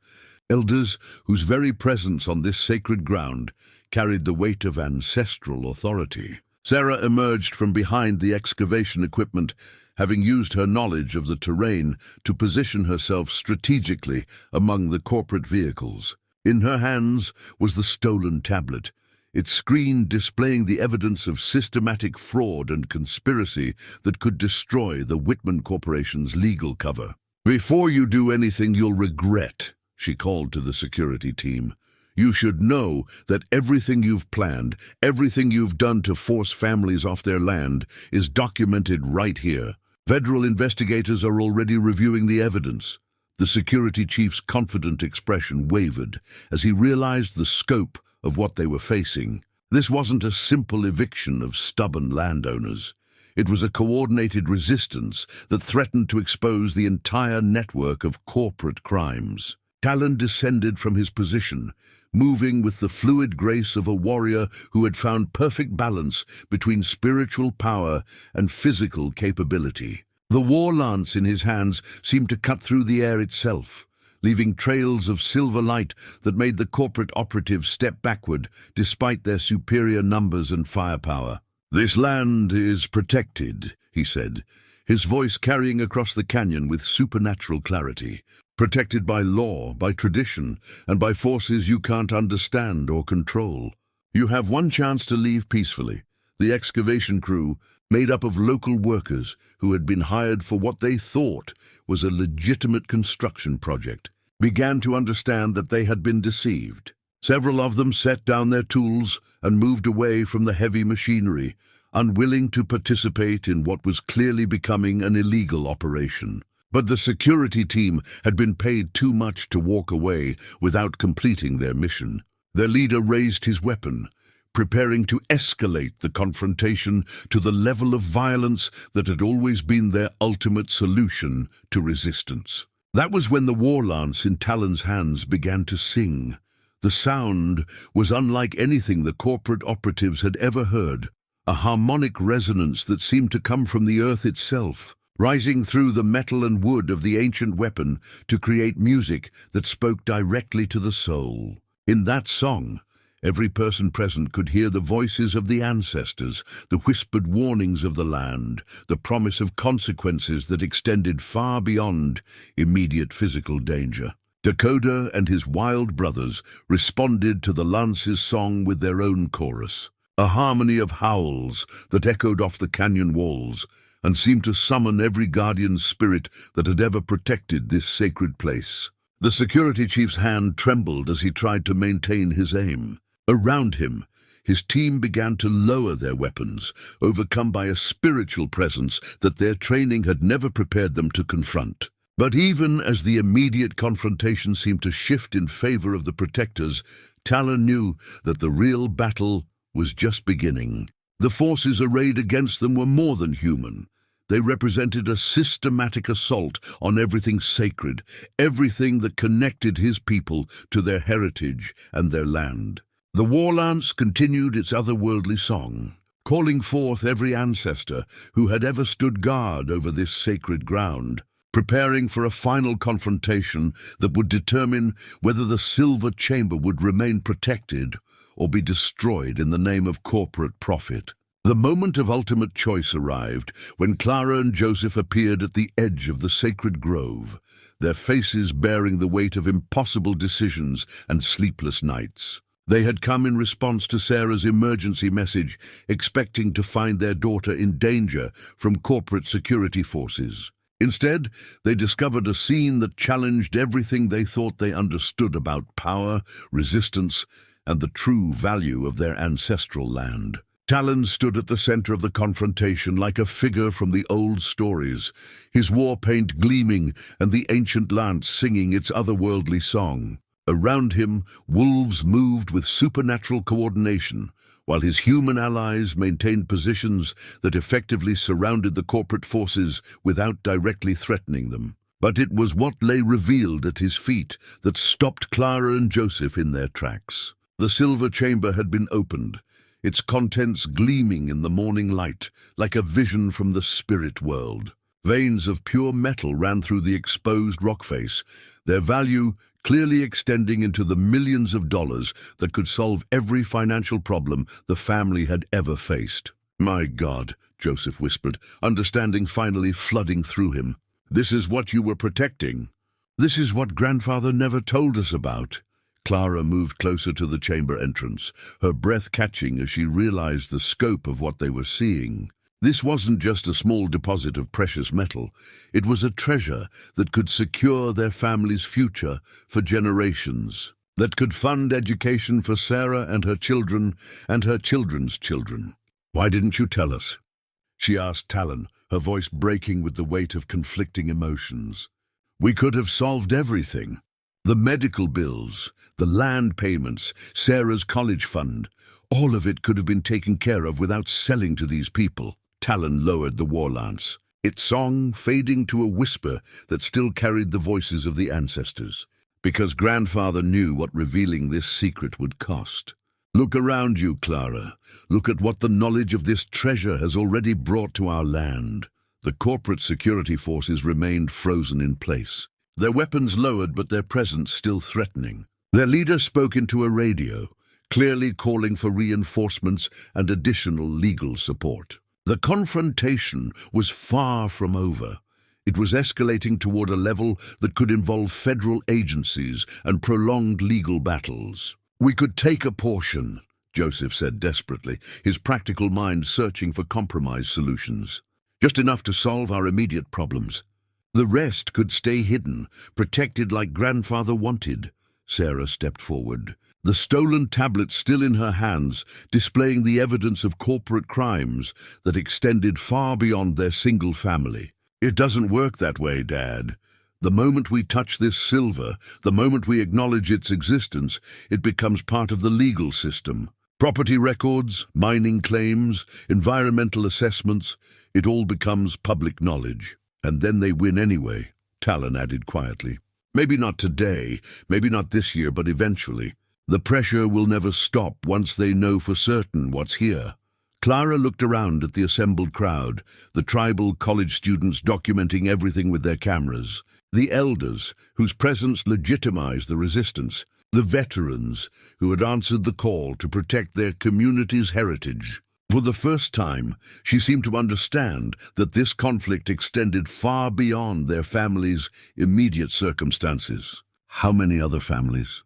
Speaker 1: elders whose very presence on this sacred ground carried the weight of ancestral authority. Sarah emerged from behind the excavation equipment, having used her knowledge of the terrain to position herself strategically among the corporate vehicles. In her hands was the stolen tablet, its screen displaying the evidence of systematic fraud and conspiracy that could destroy the Whitman Corporation's legal cover. "Before you do anything you'll regret," she called to the security team. "You should know that everything you've planned, everything you've done to force families off their land, is documented right here. Federal investigators are already reviewing the evidence." The security chief's confident expression wavered as he realized the scope of what they were facing. This wasn't a simple eviction of stubborn landowners. It was a coordinated resistance that threatened to expose the entire network of corporate crimes. Talen descended from his position, moving with the fluid grace of a warrior who had found perfect balance between spiritual power and physical capability. The war lance in his hands seemed to cut through the air itself, leaving trails of silver light that made the corporate operatives step backward despite their superior numbers and firepower. "This land is protected," he said, his voice carrying across the canyon with supernatural clarity. "Protected by law, by tradition, and by forces you can't understand or control. You have one chance to leave peacefully." The excavation crew, made up of local workers who had been hired for what they thought was a legitimate construction project, began to understand that they had been deceived. Several of them set down their tools and moved away from the heavy machinery, unwilling to participate in what was clearly becoming an illegal operation. But the security team had been paid too much to walk away without completing their mission. Their leader raised his weapon, preparing to escalate the confrontation to the level of violence that had always been their ultimate solution to resistance. That was when the war lance in Talen's hands began to sing. The sound was unlike anything the corporate operatives had ever heard, a harmonic resonance that seemed to come from the earth itself, rising through the metal and wood of the ancient weapon to create music that spoke directly to the soul. In that song, Every person present could hear the voices of the ancestors, the whispered warnings of the land, the promise of consequences that extended far beyond immediate physical danger. Dakota and his wild brothers responded to the lance's song with their own chorus, a harmony of howls that echoed off the canyon walls and seemed to summon every guardian spirit that had ever protected this sacred place. The security chief's hand trembled as he tried to maintain his aim. Around him, his team began to lower their weapons, overcome by a spiritual presence that their training had never prepared them to confront. But even as the immediate confrontation seemed to shift in favor of the protectors, Talen knew that the real battle was just beginning. The forces arrayed against them were more than human. They represented a systematic assault on everything sacred, everything that connected his people to their heritage and their land. The war lance continued its otherworldly song, calling forth every ancestor who had ever stood guard over this sacred ground, preparing for a final confrontation that would determine whether the silver chamber would remain protected or be destroyed in the name of corporate profit. The moment of ultimate choice arrived when Clara and Joseph appeared at the edge of the sacred grove, their faces bearing the weight of impossible decisions and sleepless nights. They had come in response to Sarah's emergency message, expecting to find their daughter in danger from corporate security forces. Instead, they discovered a scene that challenged everything they thought they understood about power, resistance, and the true value of their ancestral land. Talen stood at the center of the confrontation like a figure from the old stories, his war paint gleaming and the ancient lance singing its otherworldly song. Around him, wolves moved with supernatural coordination, while his human allies maintained positions that effectively surrounded the corporate forces without directly threatening them. But it was what lay revealed at his feet that stopped Clara and Joseph in their tracks. The silver chamber had been opened, its contents gleaming in the morning light like a vision from the spirit world. Veins of pure metal ran through the exposed rock face, their value clearly extending into the millions of dollars that could solve every financial problem the family had ever faced. "My God," Joseph whispered, understanding finally flooding through him. "This is what you were protecting. This is what Grandfather never told us about." Clara moved closer to the chamber entrance, her breath catching as she realized the scope of what they were seeing. This wasn't just a small deposit of precious metal. It was a treasure that could secure their family's future for generations, that could fund education for Sarah and her children and her children's children. "Why didn't you tell us?" she asked Talen, her voice breaking with the weight of conflicting emotions. "We could have solved everything. The medical bills, the land payments, Sarah's college fund, all of it could have been taken care of without selling to these people." Talen lowered the war lance, its song fading to a whisper that still carried the voices of the ancestors. "Because Grandfather knew what revealing this secret would cost. Look around you, Clara. Look at what the knowledge of this treasure has already brought to our land." The corporate security forces remained frozen in place, their weapons lowered but their presence still threatening. Their leader spoke into a radio, clearly calling for reinforcements and additional legal support. The confrontation was far from over. It was escalating toward a level that could involve federal agencies and prolonged legal battles. "We could take a portion," Joseph said desperately, his practical mind searching for compromise solutions. "Just enough to solve our immediate problems. The rest could stay hidden, protected like Grandfather wanted." Sarah stepped forward, the stolen tablet still in her hands, displaying the evidence of corporate crimes that extended far beyond their single family. "It doesn't work that way, Dad. The moment we touch this silver, the moment we acknowledge its existence, it becomes part of the legal system. Property records, mining claims, environmental assessments, it all becomes public knowledge. And then they win anyway," Talen added quietly. "Maybe not today, maybe not this year, but eventually. The pressure will never stop once they know for certain what's here." Clara looked around at the assembled crowd, the tribal college students documenting everything with their cameras, the elders whose presence legitimized the resistance, the veterans who had answered the call to protect their community's heritage. For the first time, she seemed to understand that this conflict extended far beyond their family's immediate circumstances. "How many other families?"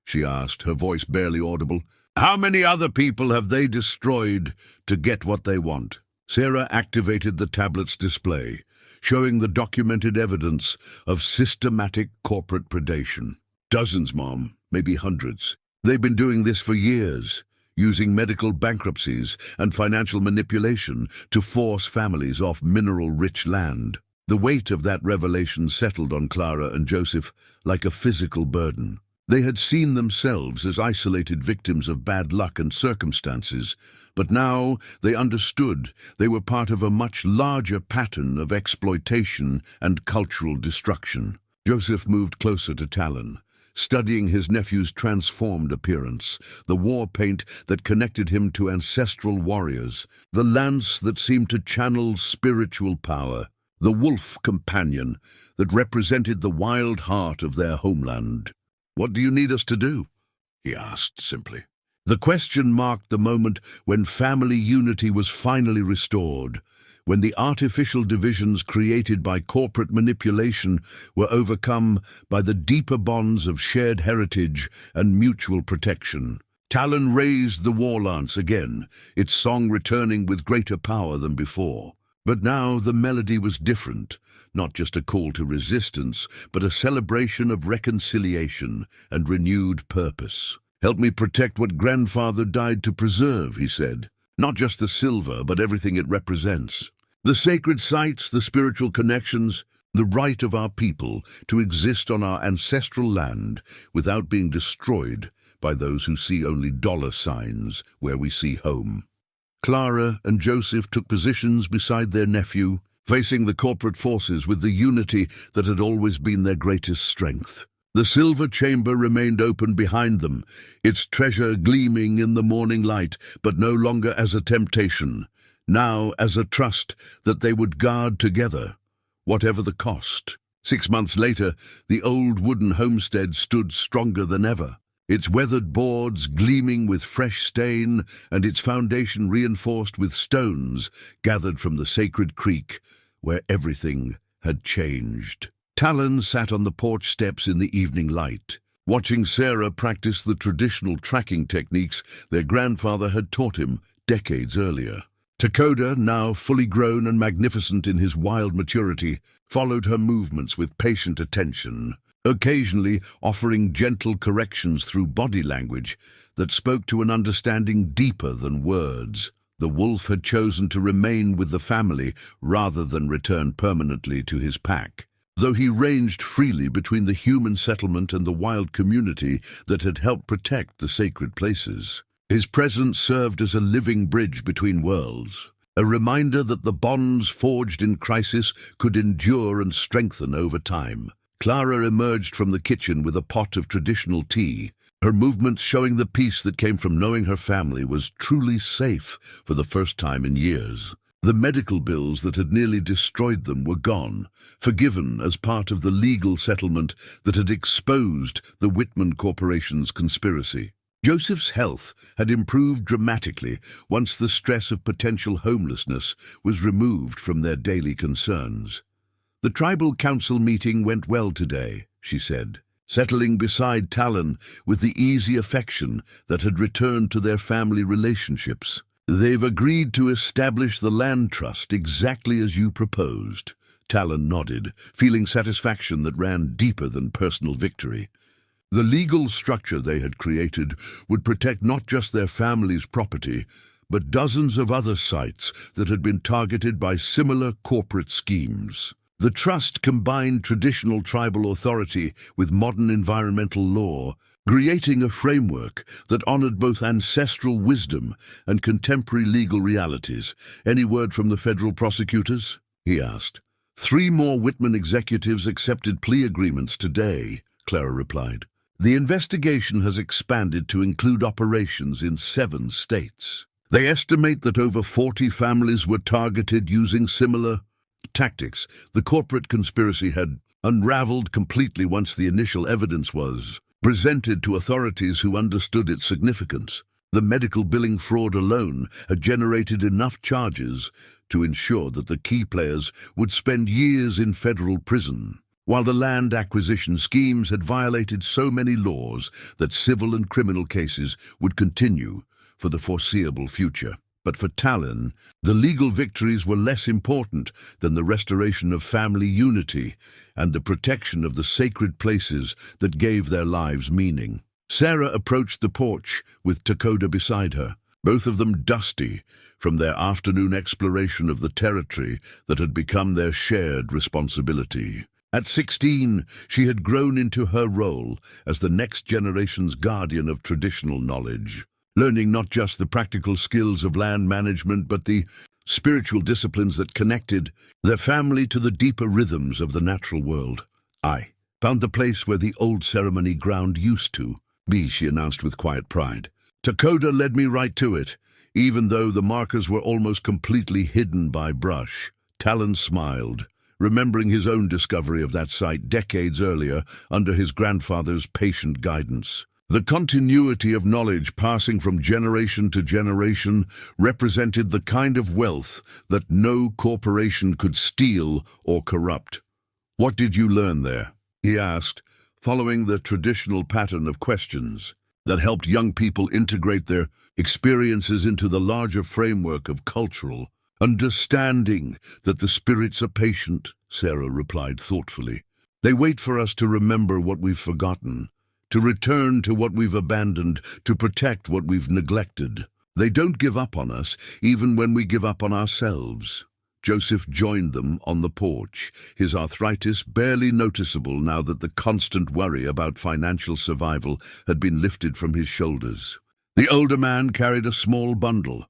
Speaker 1: she asked, her voice barely audible. "How many other people have they destroyed to get what they want?" Sarah activated the tablet's display, showing the documented evidence of systematic corporate predation. "Dozens, Mom, maybe hundreds. They've been doing this for years, using medical bankruptcies and financial manipulation to force families off mineral-rich land." The weight of that revelation settled on Clara and Joseph like a physical burden. They had seen themselves as isolated victims of bad luck and circumstances, but now they understood they were part of a much larger pattern of exploitation and cultural destruction. Joseph moved closer to Talen, studying his nephew's transformed appearance, the war paint that connected him to ancestral warriors, the lance that seemed to channel spiritual power, the wolf companion that represented the wild heart of their homeland. "What do you need us to do?" he asked simply. The question marked the moment when family unity was finally restored, when the artificial divisions created by corporate manipulation were overcome by the deeper bonds of shared heritage and mutual protection. Talen raised the war lance again, its song returning with greater power than before. But now the melody was different, not just a call to resistance, but a celebration of reconciliation and renewed purpose. "Help me protect what grandfather died to preserve," he said. "Not just the silver, but everything it represents. The sacred sites, the spiritual connections, the right of our people to exist on our ancestral land without being destroyed by those who see only dollar signs where we see home." Clara and Joseph took positions beside their nephew, facing the corporate forces with the unity that had always been their greatest strength. The silver chamber remained open behind them, its treasure gleaming in the morning light, but no longer as a temptation, now as a trust that they would guard together, whatever the cost. 6 months later, the old wooden homestead stood stronger than ever, its weathered boards gleaming with fresh stain and its foundation reinforced with stones gathered from the sacred creek where everything had changed. Talen sat on the porch steps in the evening light, watching Sarah practice the traditional tracking techniques their grandfather had taught him decades earlier. Takoda, now fully grown and magnificent in his wild maturity, followed her movements with patient attention, occasionally offering gentle corrections through body language that spoke to an understanding deeper than words. The wolf had chosen to remain with the family rather than return permanently to his pack, though he ranged freely between the human settlement and the wild community that had helped protect the sacred places. His presence served as a living bridge between worlds, a reminder that the bonds forged in crisis could endure and strengthen over time. Clara emerged from the kitchen with a pot of traditional tea, her movements showing the peace that came from knowing her family was truly safe for the first time in years. The medical bills that had nearly destroyed them were gone, forgiven as part of the legal settlement that had exposed the Whitman Corporation's conspiracy. Joseph's health had improved dramatically once the stress of potential homelessness was removed from their daily concerns. "The tribal council meeting went well today," she said, settling beside Talen with the easy affection that had returned to their family relationships. "They've agreed to establish the land trust exactly as you proposed." Talen nodded, feeling satisfaction that ran deeper than personal victory. The legal structure they had created would protect not just their family's property, but dozens of other sites that had been targeted by similar corporate schemes. The trust combined traditional tribal authority with modern environmental law, creating a framework that honored both ancestral wisdom and contemporary legal realities. "Any word from the federal prosecutors?" he asked. 3 more Whitman executives accepted plea agreements today," Clara replied. "The investigation has expanded to include operations in 7 states. They estimate that over 40 families were targeted using similar tactics." The corporate conspiracy had unraveled completely once the initial evidence was presented to authorities who understood its significance. The medical billing fraud alone had generated enough charges to ensure that the key players would spend years in federal prison, while the land acquisition schemes had violated so many laws that civil and criminal cases would continue for the foreseeable future. But for Talen, the legal victories were less important than the restoration of family unity and the protection of the sacred places that gave their lives meaning. Sarah approached the porch with Dakota beside her, both of them dusty from their afternoon exploration of the territory that had become their shared responsibility. At 16, she had grown into her role as the next generation's guardian of traditional knowledge, learning not just the practical skills of land management but the spiritual disciplines that connected their family to the deeper rhythms of the natural world. I found the place where the old ceremony ground used to be, she announced with quiet pride. Dakota led me right to it, even though the markers were almost completely hidden by brush. Talen smiled, remembering his own discovery of that site decades earlier under his grandfather's patient guidance. The continuity of knowledge passing from generation to generation represented the kind of wealth that no corporation could steal or corrupt. "What did you learn there?" he asked, following the traditional pattern of questions that helped young people integrate their experiences into the larger framework of cultural understanding. "That the spirits are patient," Sarah replied thoughtfully. "They wait for us to remember what we've forgotten, to return to what we've abandoned, to protect what we've neglected. They don't give up on us, even when we give up on ourselves." Joseph joined them on the porch, his arthritis barely noticeable now that the constant worry about financial survival had been lifted from his shoulders. The older man carried a small bundle,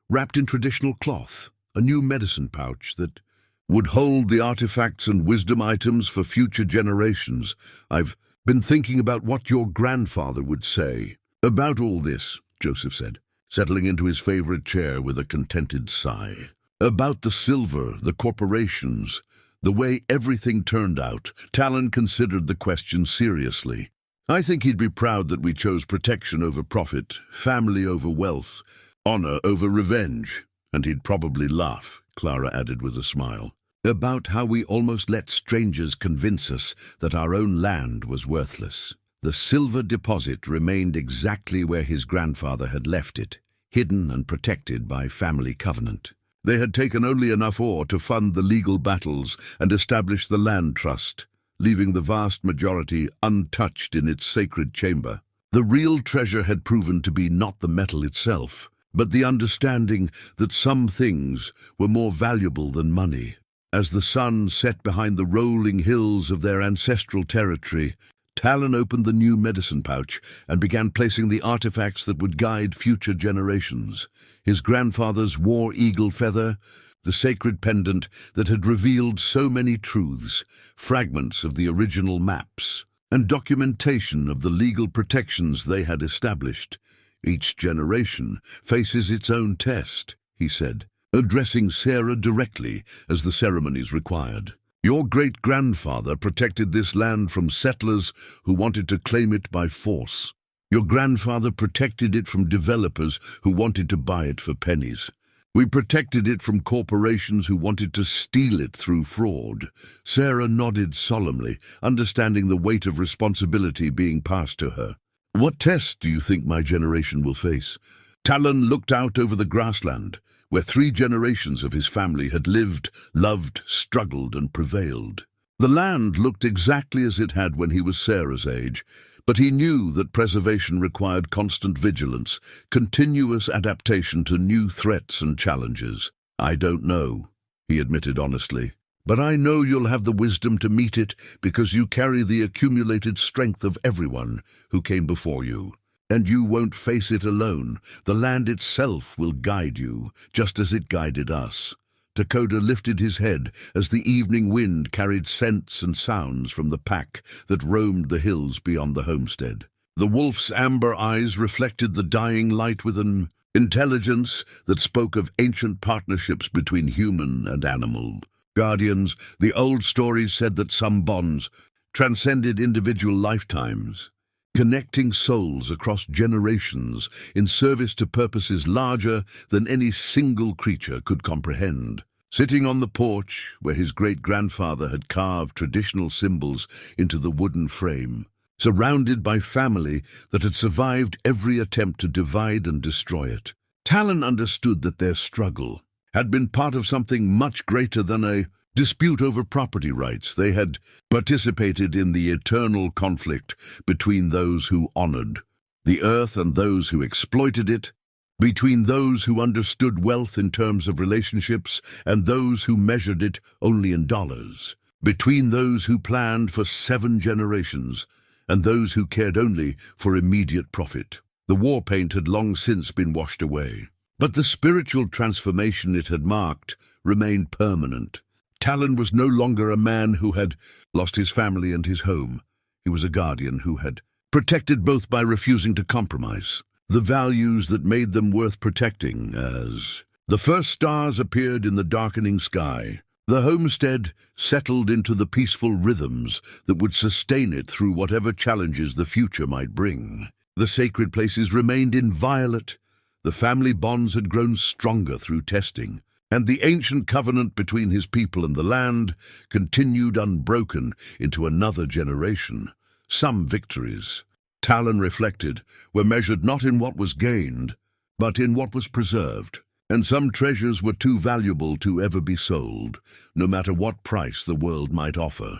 Speaker 1: wrapped in traditional cloth, a new medicine pouch that would hold the artifacts and wisdom items for future generations. "I've been thinking about what your grandfather would say about all this," Joseph said, settling into his favorite chair with a contented sigh. "About the silver, the corporations, the way everything turned out." Talen considered the question seriously. "I think he'd be proud that we chose protection over profit, family over wealth, honor over revenge." "And he'd probably laugh," Clara added with a smile, "about how we almost let strangers convince us that our own land was worthless." The silver deposit remained exactly where his grandfather had left it, hidden and protected by family covenant. They had taken only enough ore to fund the legal battles and establish the land trust, leaving the vast majority untouched in its sacred chamber. The real treasure had proven to be not the metal itself, but the understanding that some things were more valuable than money. As the sun set behind the rolling hills of their ancestral territory, Talen opened the new medicine pouch and began placing the artifacts that would guide future generations. His grandfather's war eagle feather, the sacred pendant that had revealed so many truths, fragments of the original maps, and documentation of the legal protections they had established. "Each generation faces its own test," he said, addressing Sarah directly as the ceremonies required. "Your great-grandfather protected this land from settlers who wanted to claim it by force. Your grandfather protected it from developers who wanted to buy it for pennies. We protected it from corporations who wanted to steal it through fraud." Sarah nodded solemnly, understanding the weight of responsibility being passed to her. "What test do you think my generation will face?" Talen looked out over the grassland, where 3 generations of his family had lived, loved, struggled, and prevailed. The land looked exactly as it had when he was Sarah's age, but he knew that preservation required constant vigilance, continuous adaptation to new threats and challenges. "I don't know," he admitted honestly, "but I know you'll have the wisdom to meet it because you carry the accumulated strength of everyone who came before you. And you won't face it alone. The land itself will guide you, just as it guided us." Dakota lifted his head as the evening wind carried scents and sounds from the pack that roamed the hills beyond the homestead. The wolf's amber eyes reflected the dying light with an intelligence that spoke of ancient partnerships between human and animal. Guardians, the old stories said that some bonds transcended individual lifetimes. connecting souls across generations in service to purposes larger than any single creature could comprehend. Sitting on the porch where his great-grandfather had carved traditional symbols into the wooden frame, surrounded by family that had survived every attempt to divide and destroy it, Talen understood that their struggle had been part of something much greater than a dispute over property rights. They had participated in the eternal conflict between those who honored the earth and those who exploited it, between those who understood wealth in terms of relationships and those who measured it only in dollars, between those who planned for 7 generations and those who cared only for immediate profit. The war paint had long since been washed away, but the spiritual transformation it had marked remained permanent. Talen was no longer a man who had lost his family and his home. He was a guardian who had protected both by refusing to compromise the values that made them worth protecting. As the first stars appeared in the darkening sky, the homestead settled into the peaceful rhythms that would sustain it through whatever challenges the future might bring. The sacred places remained inviolate, the family bonds had grown stronger through testing, and the ancient covenant between his people and the land continued unbroken into another generation. Some victories, Talen reflected, were measured not in what was gained, but in what was preserved, and some treasures were too valuable to ever be sold, no matter what price the world might offer.